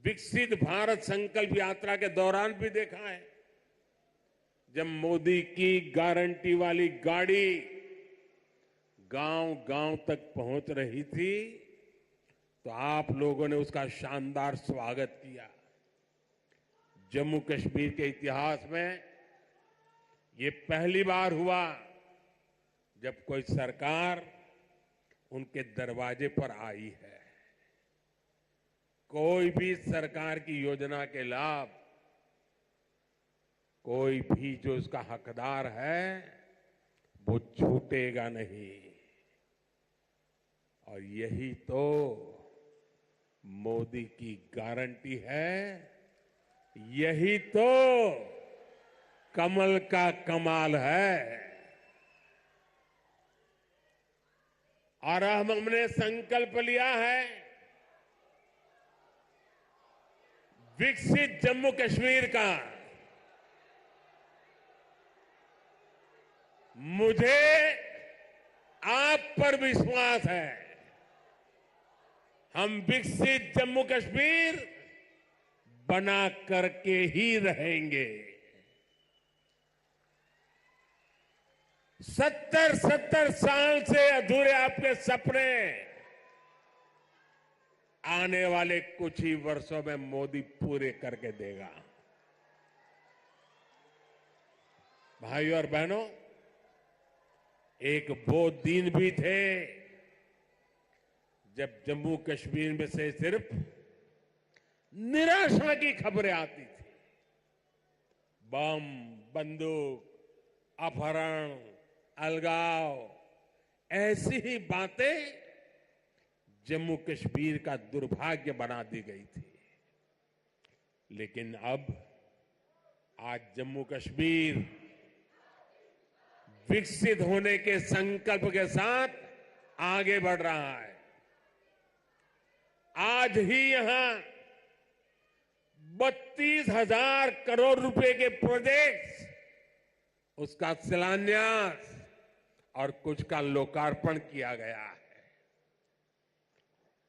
विकसित भारत संकल्प यात्रा के दौरान भी देखा है। जब मोदी की गारंटी वाली गाड़ी गांव-गांव तक पहुंच रही थी, तो आप लोगों ने उसका शानदार स्वागत किया। जम्मू कश्मीर के इतिहास में ये पहली बार हुआ जब कोई सरकार उनके दरवाजे पर आई है। कोई भी सरकार की योजना के लाभ, कोई भी जो उसका हकदार है, वो छूटेगा नहीं। और यही तो मोदी की गारंटी है, यही तो कमल का कमाल है। और हमने संकल्प लिया है, विकसित जम्मू कश्मीर का। मुझे आप पर विश्वास है, हम विकसित जम्मू कश्मीर बना करके ही रहेंगे। 70 साल से अधूरे आपके सपने आने वाले कुछ ही वर्षों में मोदी पूरे करके देगा। भाइयों और बहनों, एक वो दिन भी थे जब जम्मू कश्मीर में से सिर्फ निराशा की खबरें आती थी। बम, बंदूक, अपहरण, अलगाव, ऐसी ही बातें जम्मू कश्मीर का दुर्भाग्य बना दी गई थी। लेकिन अब आज जम्मू कश्मीर विकसित होने के संकल्प के साथ आगे बढ़ रहा है। आज ही यहां 32,000 करोड़ रुपए के प्रोजेक्ट्स, उसका शिलान्यास और कुछ का लोकार्पण किया गया है।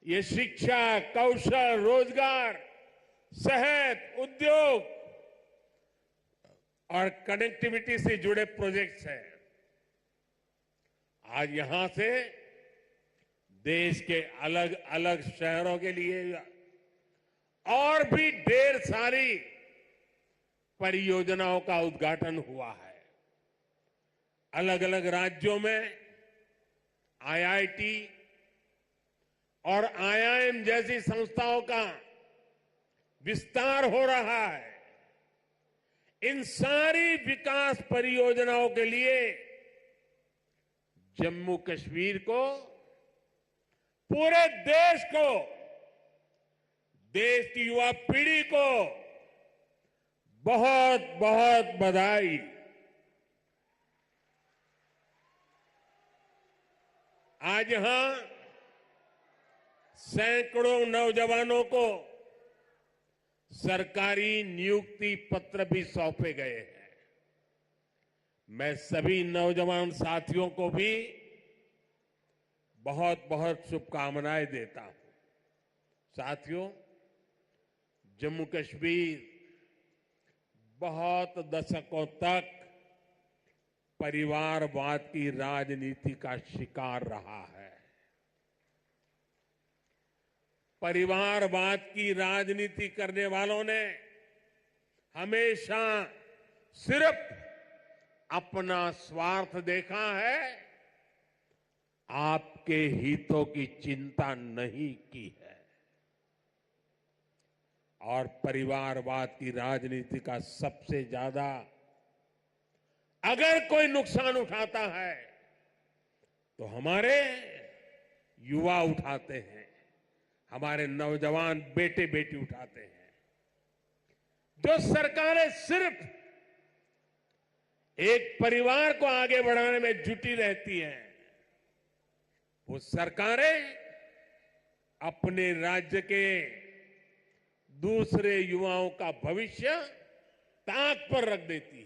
ये शिक्षा, कौशल, रोजगार, सेहत, उद्योग और कनेक्टिविटी से जुड़े प्रोजेक्ट्स हैं। आज यहां से देश के अलग अलग शहरों के लिए और भी ढेर सारी परियोजनाओं का उद्घाटन हुआ है। अलग अलग राज्यों में आईआईटी और आईआईएम जैसी संस्थाओं का विस्तार हो रहा है। इन सारी विकास परियोजनाओं के लिए जम्मू कश्मीर को, पूरे देश को, देश की युवा पीढ़ी को बहुत बहुत बधाई। आज यहां सैकड़ों नौजवानों को सरकारी नियुक्ति पत्र भी सौंपे गए हैं। मैं सभी नौजवान साथियों को भी बहुत बहुत शुभकामनाएं देता हूं। साथियों, जम्मू कश्मीर बहुत दशकों तक परिवारवाद की राजनीति का शिकार रहा है। परिवारवाद की राजनीति करने वालों ने हमेशा सिर्फ अपना स्वार्थ देखा है, आपके हितों की चिंता नहीं की है। और परिवारवाद की राजनीति का सबसे ज्यादा अगर कोई नुकसान उठाता है तो हमारे युवा उठाते हैं, हमारे नौजवान बेटे बेटी उठाते हैं। जो सरकारें सिर्फ एक परिवार को आगे बढ़ाने में जुटी रहती हैं, वो सरकारें अपने राज्य के दूसरे युवाओं का भविष्य ताक पर रख देती है।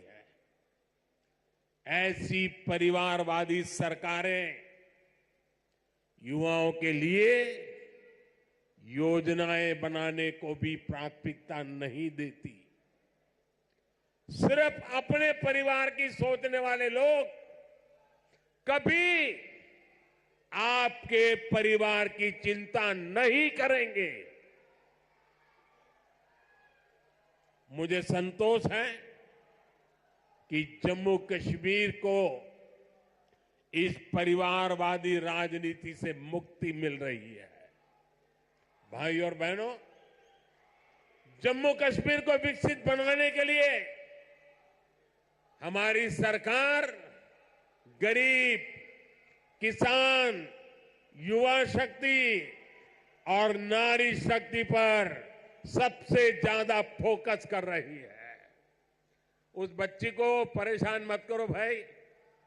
ऐसी परिवारवादी सरकारें युवाओं के लिए योजनाएं बनाने को भी प्राथमिकता नहीं देती। सिर्फ अपने परिवार की सोचने वाले लोग कभी आपके परिवार की चिंता नहीं करेंगे। मुझे संतोष है कि जम्मू कश्मीर को इस परिवारवादी राजनीति से मुक्ति मिल रही है। भाई और बहनों, जम्मू कश्मीर को विकसित बनाने के लिए हमारी सरकार गरीब, किसान, युवा शक्ति और नारी शक्ति पर सबसे ज्यादा फोकस कर रही है। उस बच्ची को परेशान मत करो भाई,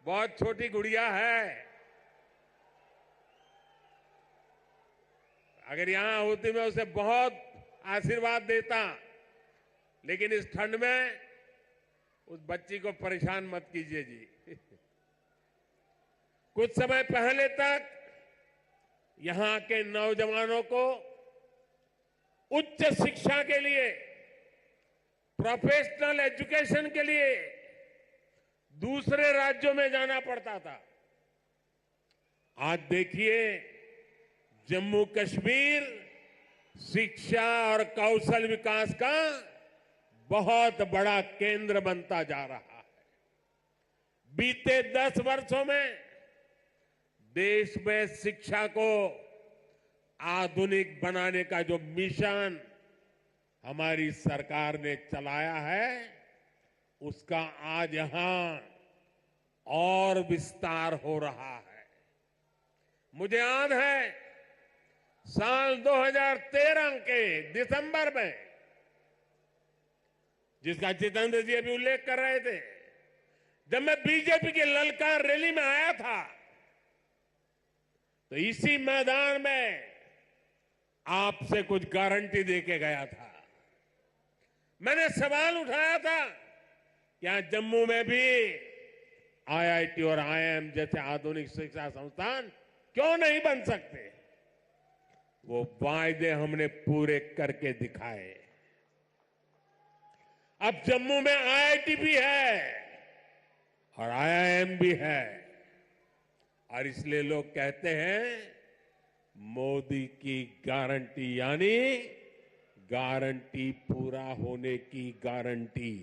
बहुत छोटी गुड़िया है। अगर यहां होती मैं उसे बहुत आशीर्वाद देता, लेकिन इस ठंड में उस बच्ची को परेशान मत कीजिए जी। कुछ समय पहले तक यहां के नौजवानों को उच्च शिक्षा के लिए, प्रोफेशनल एजुकेशन के लिए दूसरे राज्यों में जाना पड़ता था। आज देखिए, जम्मू कश्मीर शिक्षा और कौशल विकास का बहुत बड़ा केंद्र बनता जा रहा है। बीते 10 वर्षों में देश में शिक्षा को आधुनिक बनाने का जो मिशन हमारी सरकार ने चलाया है, उसका आज यहां और विस्तार हो रहा है। मुझे याद है साल 2013 के दिसंबर में, जिसका जितेंद्र जी अभी उल्लेख कर रहे थे, जब मैं बीजेपी की ललकार रैली में आया था, तो इसी मैदान में आपसे कुछ गारंटी देके गया था। मैंने सवाल उठाया था कि यहाँ जम्मू में भी आईआईटी और आईआईएम जैसे आधुनिक शिक्षा संस्थान क्यों नहीं बन सकते। वो वायदे हमने पूरे करके दिखाए। अब जम्मू में आईआईटी भी है और आईआईएम भी है, और इसलिए लोग कहते हैं मोदी की गारंटी यानी गारंटी पूरा होने की गारंटी।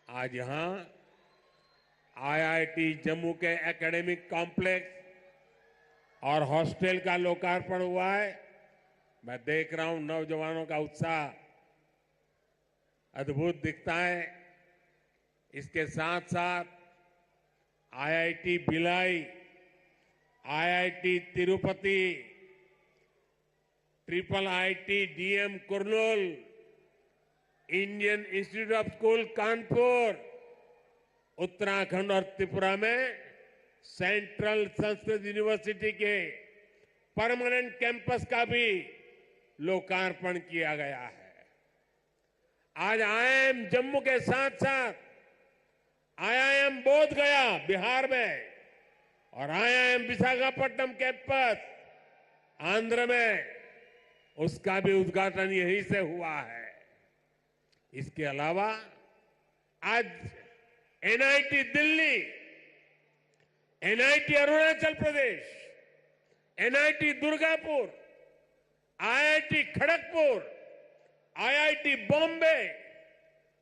आज यहां आईआईटी जम्मू के एकेडमिक कॉम्प्लेक्स और हॉस्टल का लोकार्पण हुआ है। मैं देख रहा हूं नौजवानों का उत्साह अद्भुत दिखता है। इसके साथ साथ IIT Bhilai, IIT Tirupati, triple IT DM Kurnool, Indian Institute of school Kanpur, Uttarakhand और त्रिपुरा में सेंट्रल संस्कृत यूनिवर्सिटी के परमानेंट कैंपस का भी लोकार्पण किया गया है। आज आईआईएम जम्मू के साथ साथ आईआईएम बोध गया बिहार में और आईआईएम विशाखापट्टनम कैंपस आंध्र में, उसका भी उद्घाटन यहीं से हुआ है। इसके अलावा आज NIT Delhi, NIT Arunachal Pradesh, NIT Durgapur, IIT Kharagpur, IIT Bombay,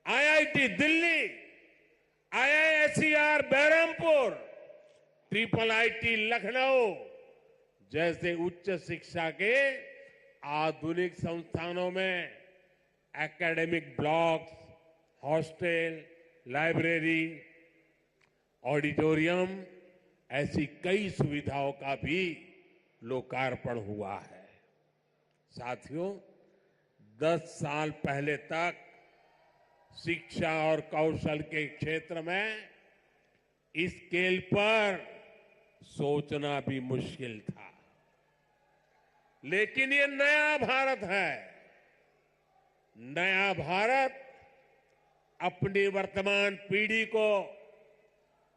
IIT Delhi, IISER Berhampur, triple IT Lucknow जैसे उच्च शिक्षा के आधुनिक संस्थानों में academic blocks, hostel, library, auditorium, ऐसी कई सुविधाओं का भी लोकार्पण हुआ है। साथियों, 10 साल पहले तक शिक्षा और कौशल के क्षेत्र में इस स्केल पर सोचना भी मुश्किल था। लेकिन ये नया भारत है। नया भारत अपनी वर्तमान पीढ़ी को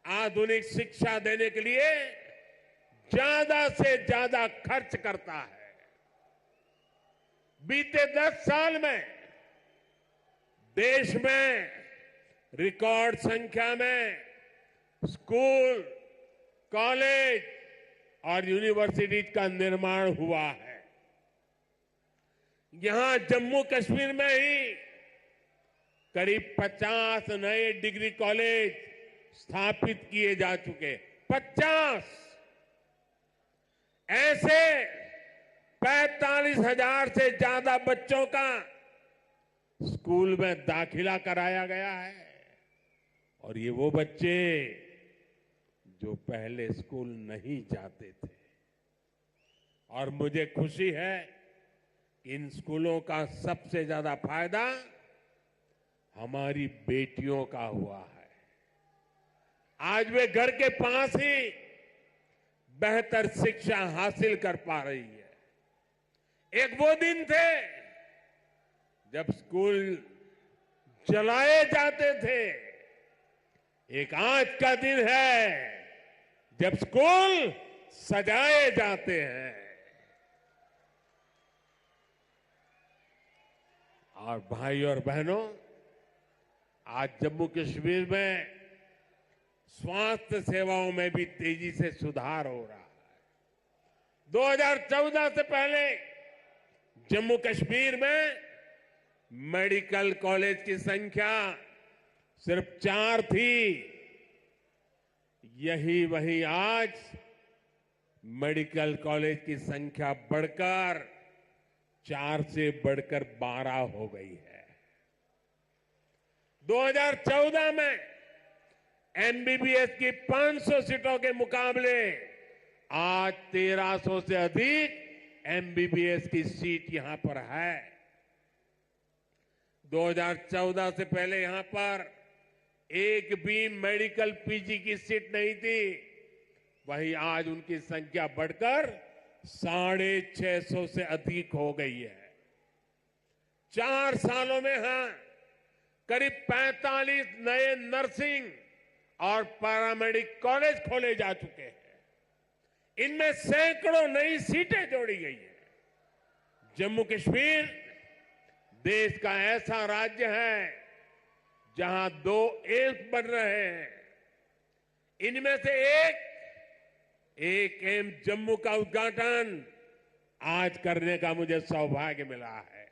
आधुनिक शिक्षा देने के लिए ज्यादा से ज्यादा खर्च करता है। बीते 10 साल में देश में रिकॉर्ड संख्या में स्कूल, कॉलेज और यूनिवर्सिटीज का निर्माण हुआ है। यहां जम्मू कश्मीर में ही करीब 50 नए डिग्री कॉलेज स्थापित किए जा चुके। 50 ऐसे 45,000 से ज्यादा बच्चों का स्कूल में दाखिला कराया गया है। और ये वो बच्चे जो पहले स्कूल नहीं जाते थे। और मुझे खुशी है कि इन स्कूलों का सबसे ज्यादा फायदा हमारी बेटियों का हुआ है। आज वे घर के पास ही बेहतर शिक्षा हासिल कर पा रही है। एक वो दिन थे जब स्कूल जलाए जाते थे, एक आज का दिन है जब स्कूल सजाए जाते हैं। और भाई और बहनों, आज जम्मू कश्मीर में स्वास्थ्य सेवाओं में भी तेजी से सुधार हो रहा है। 2014 से पहले जम्मू कश्मीर में मेडिकल कॉलेज की संख्या सिर्फ 4 थी। यही वही आज मेडिकल कॉलेज की संख्या बढ़कर 4 से बढ़कर 12 हो गई है। 2014 में एमबीबीएस की 500 सीटों के मुकाबले आज 1300 से अधिक एमबीबीएस की सीट यहां पर है। 2014 से पहले यहां पर एक भी मेडिकल पीजी की सीट नहीं थी। वहीं आज उनकी संख्या बढ़कर 650 से अधिक हो गई है। 4 सालों में यहां करीब 45 नए नर्सिंग और पैरामेडिक कॉलेज खोले जा चुके हैं। इनमें सैकड़ों नई सीटें जोड़ी गई है। जम्मू कश्मीर देश का ऐसा राज्य है जहां 2 एम्स बन रहे हैं। इनमें से एक एम्स जम्मू का उद्घाटन आज करने का मुझे सौभाग्य मिला है।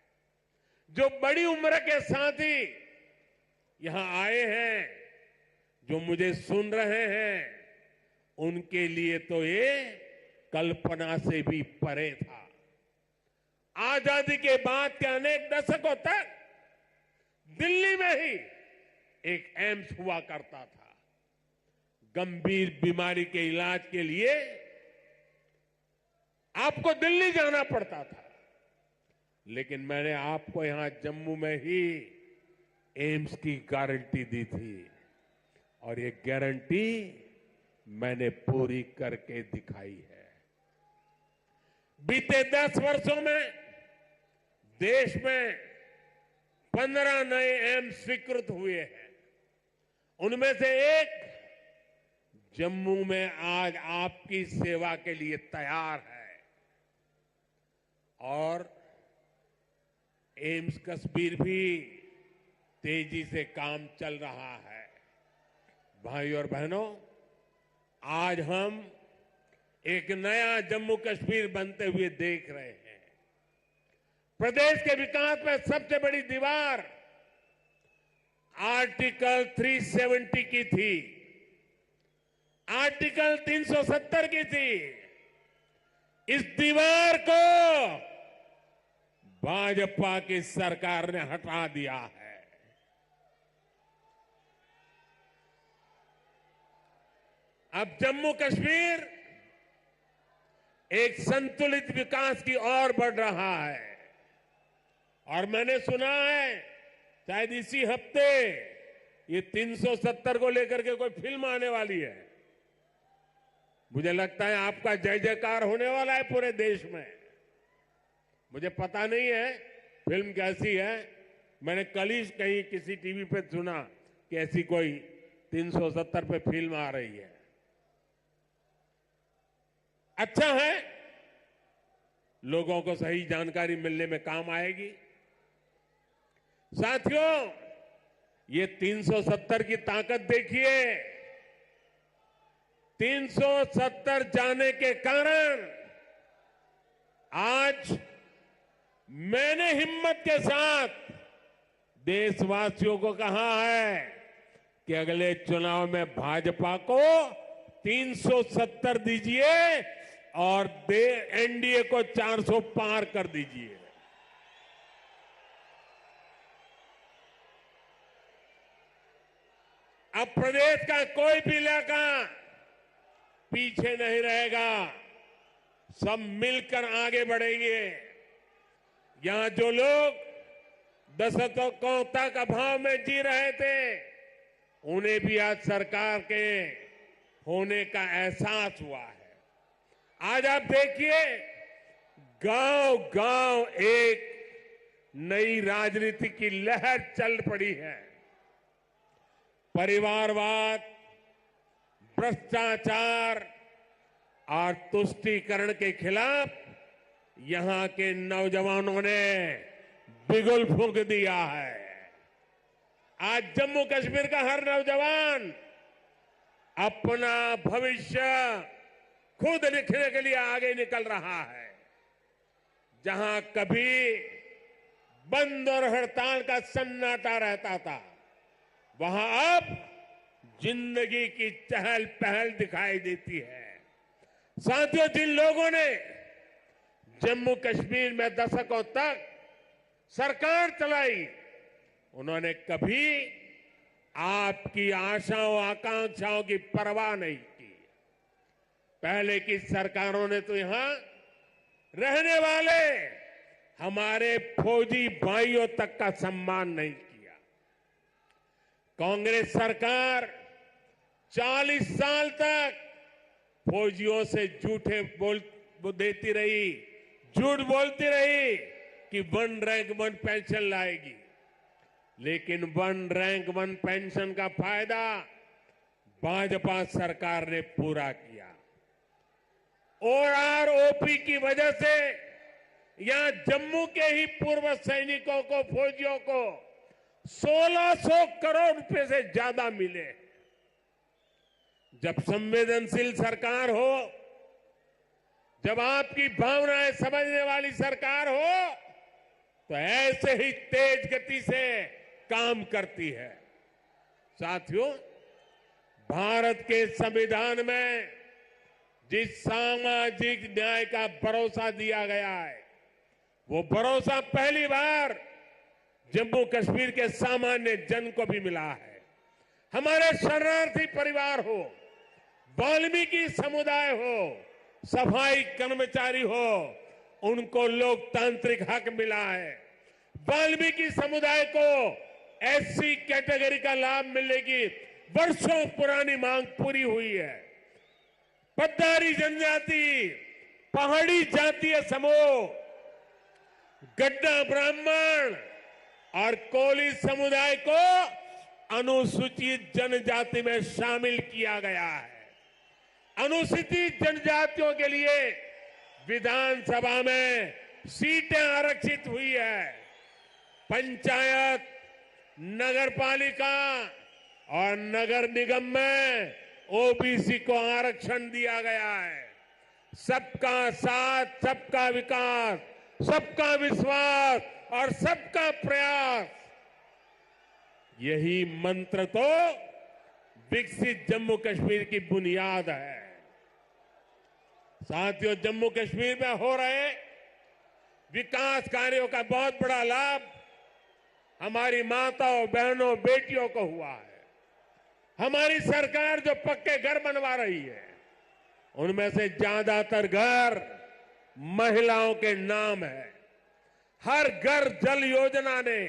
जो बड़ी उम्र के साथी यहां आए हैं, जो मुझे सुन रहे हैं, उनके लिए तो ये कल्पना से भी परे था। आजादी के बाद के अनेक दशकों तक दिल्ली में ही एक एम्स हुआ करता था। गंभीर बीमारी के इलाज के लिए आपको दिल्ली जाना पड़ता था, लेकिन मैंने आपको यहां जम्मू में ही एम्स की गारंटी दी थी और ये गारंटी मैंने पूरी करके दिखाई है। बीते 10 वर्षों में देश में 15 नए एम्स स्वीकृत हुए हैं। उनमें से एक जम्मू में आज आपकी सेवा के लिए तैयार है और एम्स कश्मीर भी तेजी से काम चल रहा है। भाइयों और बहनों, आज हम एक नया जम्मू कश्मीर बनते हुए देख रहे हैं। प्रदेश के विकास में सबसे बड़ी दीवार आर्टिकल 370 की थी, आर्टिकल 370 की थी। इस दीवार को भाजपा की सरकार ने हटा दिया है। अब जम्मू कश्मीर एक संतुलित विकास की ओर बढ़ रहा है और मैंने सुना है शायद इसी हफ्ते ये 370 को लेकर के कोई फिल्म आने वाली है। मुझे लगता है आपका जय जयकार होने वाला है पूरे देश में। मुझे पता नहीं है फिल्म कैसी है। मैंने कल ही कहीं किसी टीवी पे सुना कि ऐसी कोई 370 पे फिल्म आ रही है। अच्छा है, लोगों को सही जानकारी मिलने में काम आएगी। साथियों, ये 370 की ताकत देखिए। 370 जाने के कारण आज मैंने हिम्मत के साथ देशवासियों को कहा है कि अगले चुनाव में भाजपा को 370 दीजिए और एनडीए को 400 पार कर दीजिए। अब प्रदेश का कोई भी इलाका पीछे नहीं रहेगा, सब मिलकर आगे बढ़ेंगे। यहां जो लोग दशकों तक अभाव में जी रहे थे, उन्हें भी आज सरकार के होने का एहसास हुआ है। आज आप देखिए, गांव गांव एक नई राजनीति की लहर चल पड़ी है। परिवारवाद, भ्रष्टाचार और तुष्टीकरण के खिलाफ यहां के नौजवानों ने बिगुल फूंक दिया है। आज जम्मू कश्मीर का हर नौजवान अपना भविष्य खुद लिखने के लिए आगे निकल रहा है। जहां कभी बंद और हड़ताल का सन्नाटा रहता था, वहां अब जिंदगी की चहल पहल दिखाई देती है। साथियों, जिन लोगों ने जम्मू कश्मीर में दशकों तक सरकार चलाई, उन्होंने कभी आपकी आशाओं आकांक्षाओं की परवाह नहीं की। पहले की सरकारों ने तो यहां रहने वाले हमारे फौजी भाइयों तक का सम्मान नहीं किया। कांग्रेस सरकार 40 साल तक फौजियों से झूठे देती रही, झूठ बोलती रही कि 1 रैंक 1 पेंशन लाएगी, लेकिन 1 रैंक 1 पेंशन का फायदा भाजपा सरकार ने पूरा किया। ओआरओपी की वजह से यहां जम्मू के ही पूर्व सैनिकों को, फौजियों को 1600 करोड़ रुपए से ज्यादा मिले। जब संवेदनशील सरकार हो, जब आपकी भावनाएं समझने वाली सरकार हो तो ऐसे ही तेज गति से काम करती है। साथियों, भारत के संविधान में जिस सामाजिक न्याय का भरोसा दिया गया है, वो भरोसा पहली बार जम्मू कश्मीर के सामान्य जन को भी मिला है। हमारे शरणार्थी परिवार हो, वाल्मीकि समुदाय हो, सफाई कर्मचारी हो, उनको लोकतांत्रिक हक मिला है। वाल्मीकि समुदाय को एससी कैटेगरी का लाभ मिलने की वर्षों पुरानी मांग पूरी हुई है। पद्दारी जनजाति, पहाड़ी जातीय समूह, गड्ढा ब्राह्मण और कोली समुदाय को अनुसूचित जनजाति में शामिल किया गया है। अनुसूचित जनजातियों के लिए विधानसभा में सीटें आरक्षित हुई है। पंचायत, नगरपालिका और नगर निगम में ओबीसी को आरक्षण दिया गया है। सबका साथ, सबका विकास, सबका विश्वास और सबका प्रयास, यही मंत्र तो विकसित जम्मू कश्मीर की बुनियाद है। साथियों, जम्मू कश्मीर में हो रहे विकास कार्यों का बहुत बड़ा लाभ हमारी माताओं, बहनों, बेटियों को हुआ है। हमारी सरकार जो पक्के घर बनवा रही है, उनमें से ज्यादातर घर महिलाओं के नाम है। हर घर जल योजना ने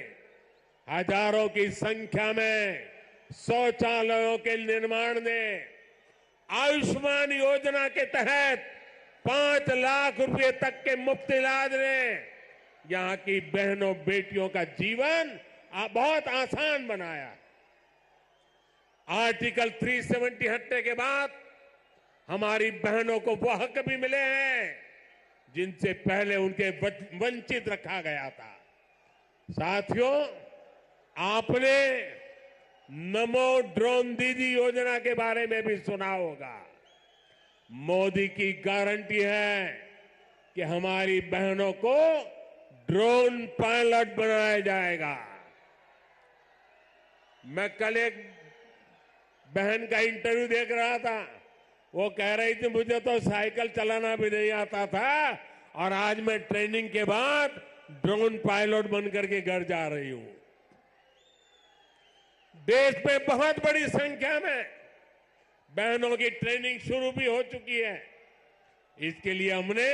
हजारों की संख्या में शौचालयों के निर्माण ने, आयुष्मान योजना के तहत 5 लाख रुपए तक के मुफ्त इलाज ने यहां की बहनों, बेटियों का जीवन बहुत आसान बनाया। आर्टिकल 370 हटने के बाद हमारी बहनों को वो हक भी मिले हैं जिनसे पहले उनके वंचित रखा गया था। साथियों, आपने नमो ड्रोन दीदी योजना के बारे में भी सुना होगा। मोदी की गारंटी है कि हमारी बहनों को ड्रोन पायलट बनाया जाएगा। मैं कल एक बहन का इंटरव्यू देख रहा था, वो कह रही थी मुझे तो साइकिल चलाना भी नहीं आता था और आज मैं ट्रेनिंग के बाद ड्रोन पायलट बनकर के घर जा रही हूं। देश में बहुत बड़ी संख्या में बहनों की ट्रेनिंग शुरू भी हो चुकी है। इसके लिए हमने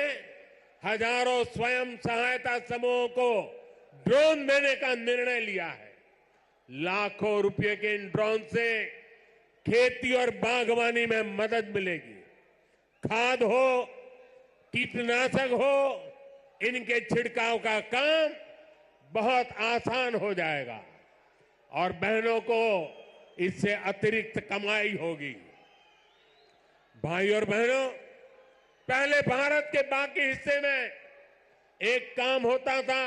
हजारों स्वयं सहायता समूहों को ड्रोन देने का निर्णय लिया है। लाखों रुपए के इन ड्रोन से खेती और बागवानी में मदद मिलेगी। खाद हो, कीटनाशक हो, इनके छिड़काव का काम बहुत आसान हो जाएगा और बहनों को इससे अतिरिक्त कमाई होगी। भाई और बहनों, पहले भारत के बाकी हिस्से में एक काम होता था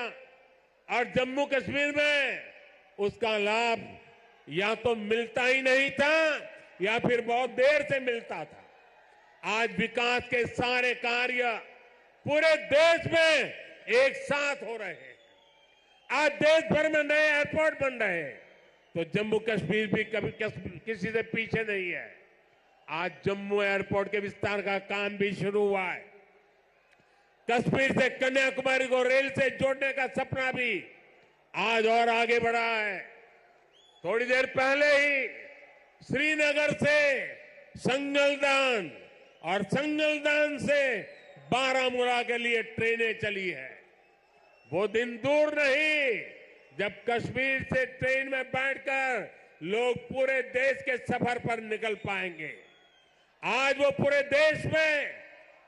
और जम्मू कश्मीर में उसका लाभ या तो मिलता ही नहीं था या फिर बहुत देर से मिलता था। आज विकास के सारे कार्य पूरे देश में एक साथ हो रहे हैं। आज देश भर में नए एयरपोर्ट बन रहे हैं, तो जम्मू कश्मीर भी कभी किसी से पीछे नहीं है। आज जम्मू एयरपोर्ट के विस्तार का काम भी शुरू हुआ है। कश्मीर से कन्याकुमारी को रेल से जोड़ने का सपना भी आज और आगे बढ़ा है। थोड़ी देर पहले ही श्रीनगर से संगलदान और संगलदान से बारामूला के लिए ट्रेनें चली है। वो दिन दूर नहीं जब कश्मीर से ट्रेन में बैठकर लोग पूरे देश के सफर पर निकल पाएंगे। आज वो पूरे देश में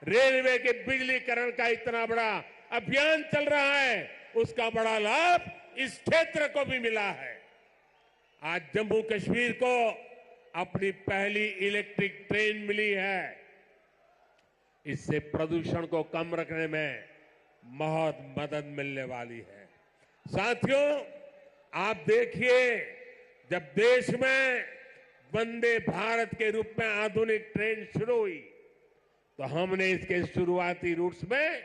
रेलवे के बिजलीकरण का इतना बड़ा अभियान चल रहा है, उसका बड़ा लाभ इस क्षेत्र को भी मिला है। आज जम्मू कश्मीर को अपनी पहली इलेक्ट्रिक ट्रेन मिली है। इससे प्रदूषण को कम रखने में बहुत मदद मिलने वाली है। साथियों, आप देखिए, जब देश में वंदे भारत के रूप में आधुनिक ट्रेन शुरू हुई तो हमने इसके शुरुआती रूट्स में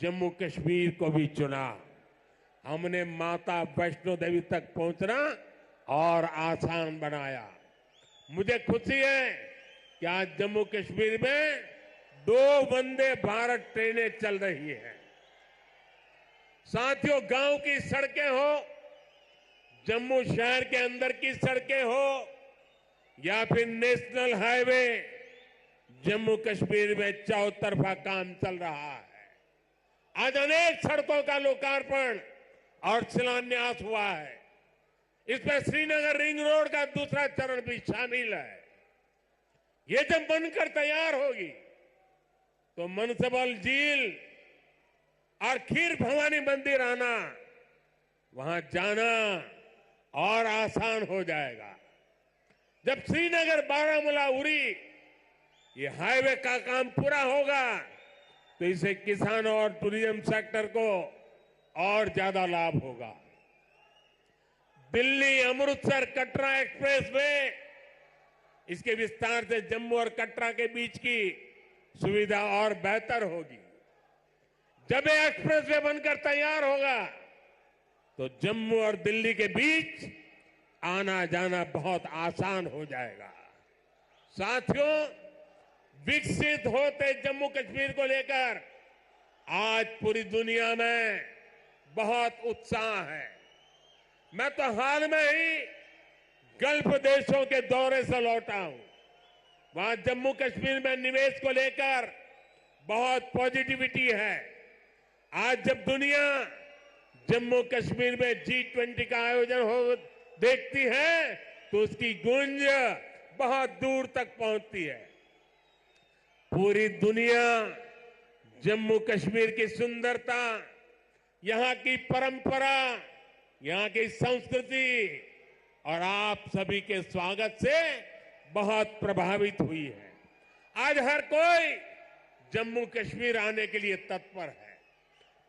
जम्मू कश्मीर को भी चुना। हमने माता वैष्णो देवी तक पहुंचना और आसान बनाया। मुझे खुशी है कि आज जम्मू कश्मीर में 2 वंदे भारत ट्रेनें चल रही हैं। साथियों, गांव की सड़कें हो, जम्मू शहर के अंदर की सड़कें हो या फिर नेशनल हाईवे, जम्मू कश्मीर में चौतरफा काम चल रहा है। आज अनेक सड़कों का लोकार्पण और शिलान्यास हुआ है। इसमें श्रीनगर रिंग रोड का दूसरा चरण भी शामिल है। ये जब बनकर तैयार होगी तो मनसबल झील और खीर भवानी मंदिर आना, वहां जाना और आसान हो जाएगा। जब श्रीनगर बारामूला उरी ये हाईवे का काम पूरा होगा तो इससे किसानों और टूरिज्म सेक्टर को और ज्यादा लाभ होगा। दिल्ली अमृतसर कटरा एक्सप्रेस वे, इसके विस्तार से जम्मू और कटरा के बीच की सुविधा और बेहतर होगी। जब ये एक्सप्रेस वे बनकर तैयार होगा तो जम्मू और दिल्ली के बीच आना जाना बहुत आसान हो जाएगा। साथियों, विकसित होते जम्मू कश्मीर को लेकर आज पूरी दुनिया में बहुत उत्साह है। मैं तो हाल में ही गल्फ देशों के दौरे से लौटा हूं। वहां जम्मू कश्मीर में निवेश को लेकर बहुत पॉजिटिविटी है। आज जब दुनिया जम्मू कश्मीर में G20 का आयोजन हो देखती है तो उसकी गूंज बहुत दूर तक पहुंचती है। पूरी दुनिया जम्मू कश्मीर की सुंदरता, यहां की परंपरा, यहां की संस्कृति और आप सभी के स्वागत से बहुत प्रभावित हुई है। आज हर कोई जम्मू कश्मीर आने के लिए तत्पर है।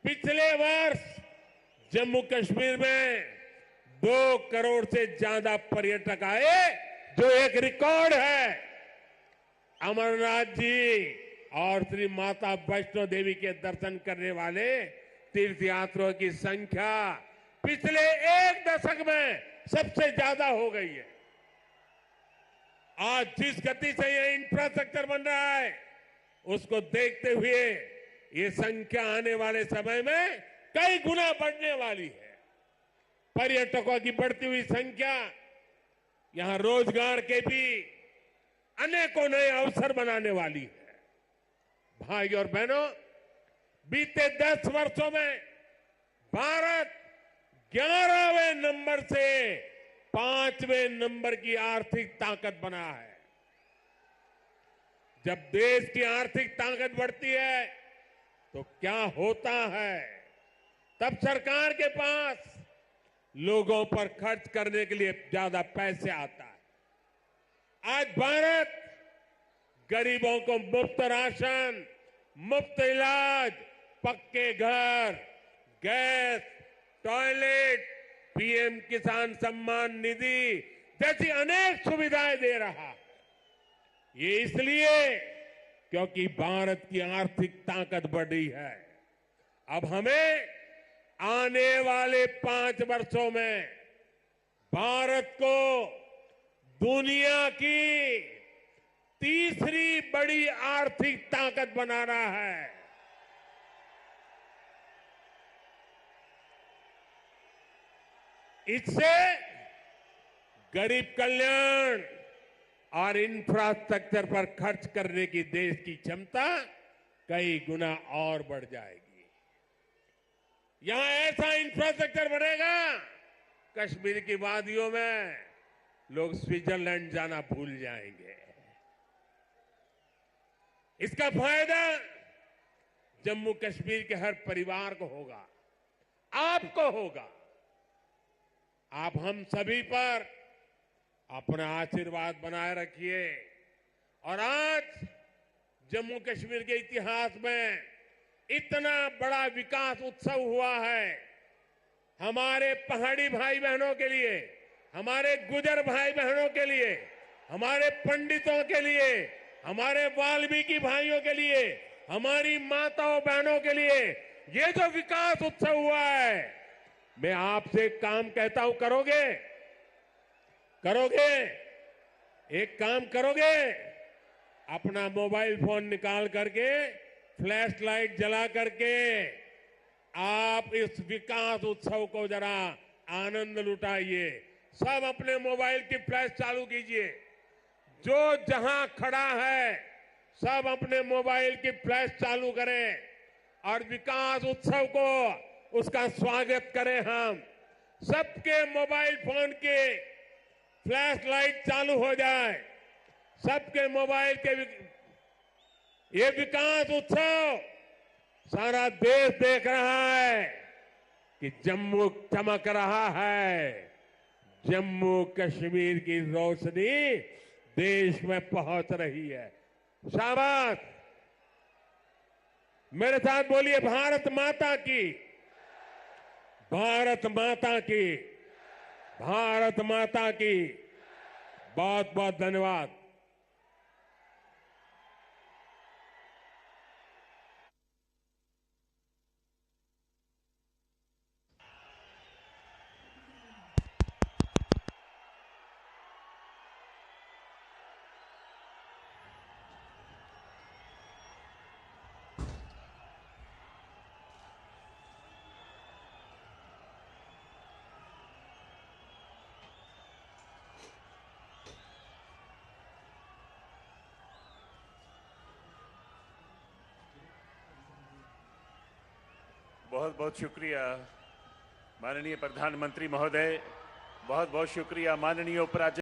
पिछले वर्ष जम्मू कश्मीर में 2 करोड़ से ज्यादा पर्यटक आए, जो एक रिकॉर्ड है। अमरनाथ जी और श्री माता वैष्णो देवी के दर्शन करने वाले तीर्थयात्रियों की संख्या पिछले 1 दशक में सबसे ज्यादा हो गई है। आज जिस गति से यह इंफ्रास्ट्रक्चर बन रहा है, उसको देखते हुए ये संख्या आने वाले समय में कई गुना बढ़ने वाली है। पर्यटकों की बढ़ती हुई संख्या यहां रोजगार के भी अनेकों नए अवसर बनाने वाली है। भाई और बहनों, बीते 10 वर्षों में भारत 11वें नंबर से 5वें नंबर की आर्थिक ताकत बना है। जब देश की आर्थिक ताकत बढ़ती है तो क्या होता है? तब सरकार के पास लोगों पर खर्च करने के लिए ज्यादा पैसे आता है। आज भारत गरीबों को मुफ्त राशन, मुफ्त इलाज, पक्के घर, गैस, टॉयलेट, पीएम किसान सम्मान निधि जैसी अनेक सुविधाएं दे रहा है। ये इसलिए क्योंकि भारत की आर्थिक ताकत बढ़ी है। अब हमें आने वाले 5 वर्षों में भारत को दुनिया की तीसरी बड़ी आर्थिक ताकत बनाना है। इससे गरीब कल्याण और इंफ्रास्ट्रक्चर पर खर्च करने की देश की क्षमता कई गुना और बढ़ जाएगी। यहां ऐसा इंफ्रास्ट्रक्चर बनेगा, कश्मीर की वादियों में लोग स्विट्जरलैंड जाना भूल जाएंगे। इसका फायदा जम्मू कश्मीर के हर परिवार को होगा, आपको होगा। आप हम सभी पर अपना आशीर्वाद बनाए रखिए। और आज जम्मू कश्मीर के इतिहास में इतना बड़ा विकास उत्सव हुआ है। हमारे पहाड़ी भाई बहनों के लिए, हमारे गुजर भाई बहनों के लिए, हमारे पंडितों के लिए हमारे वाल्मीकि भाइयों के लिए, हमारी माताओं बहनों के लिए ये जो विकास उत्सव हुआ है, मैं आपसे एक काम कहता हूं, करोगे? करोगे? एक काम करोगे? अपना मोबाइल फोन निकाल करके, फ्लैश लाइट जला करके आप इस विकास उत्सव को जरा आनंद लुटाइए। सब अपने मोबाइल की फ्लैश चालू कीजिए। जो जहां खड़ा है सब अपने मोबाइल की फ्लैश चालू करें और विकास उत्सव को उसका स्वागत करें। हम सबके मोबाइल फोन के फ्लैश लाइट चालू हो जाए, सबके मोबाइल के ये विकास उत्सव सारा देश देख रहा है कि जम्मू चमक रहा है। जम्मू कश्मीर की रोशनी देश में पहुंच रही है। शाबाश! मेरे साथ बोलिए, भारत माता की, भारत माता की, भारत माता की। बहुत बहुत धन्यवाद। बहुत बहुत शुक्रिया माननीय प्रधानमंत्री महोदय, बहुत बहुत शुक्रिया माननीय उपराज्यपाल।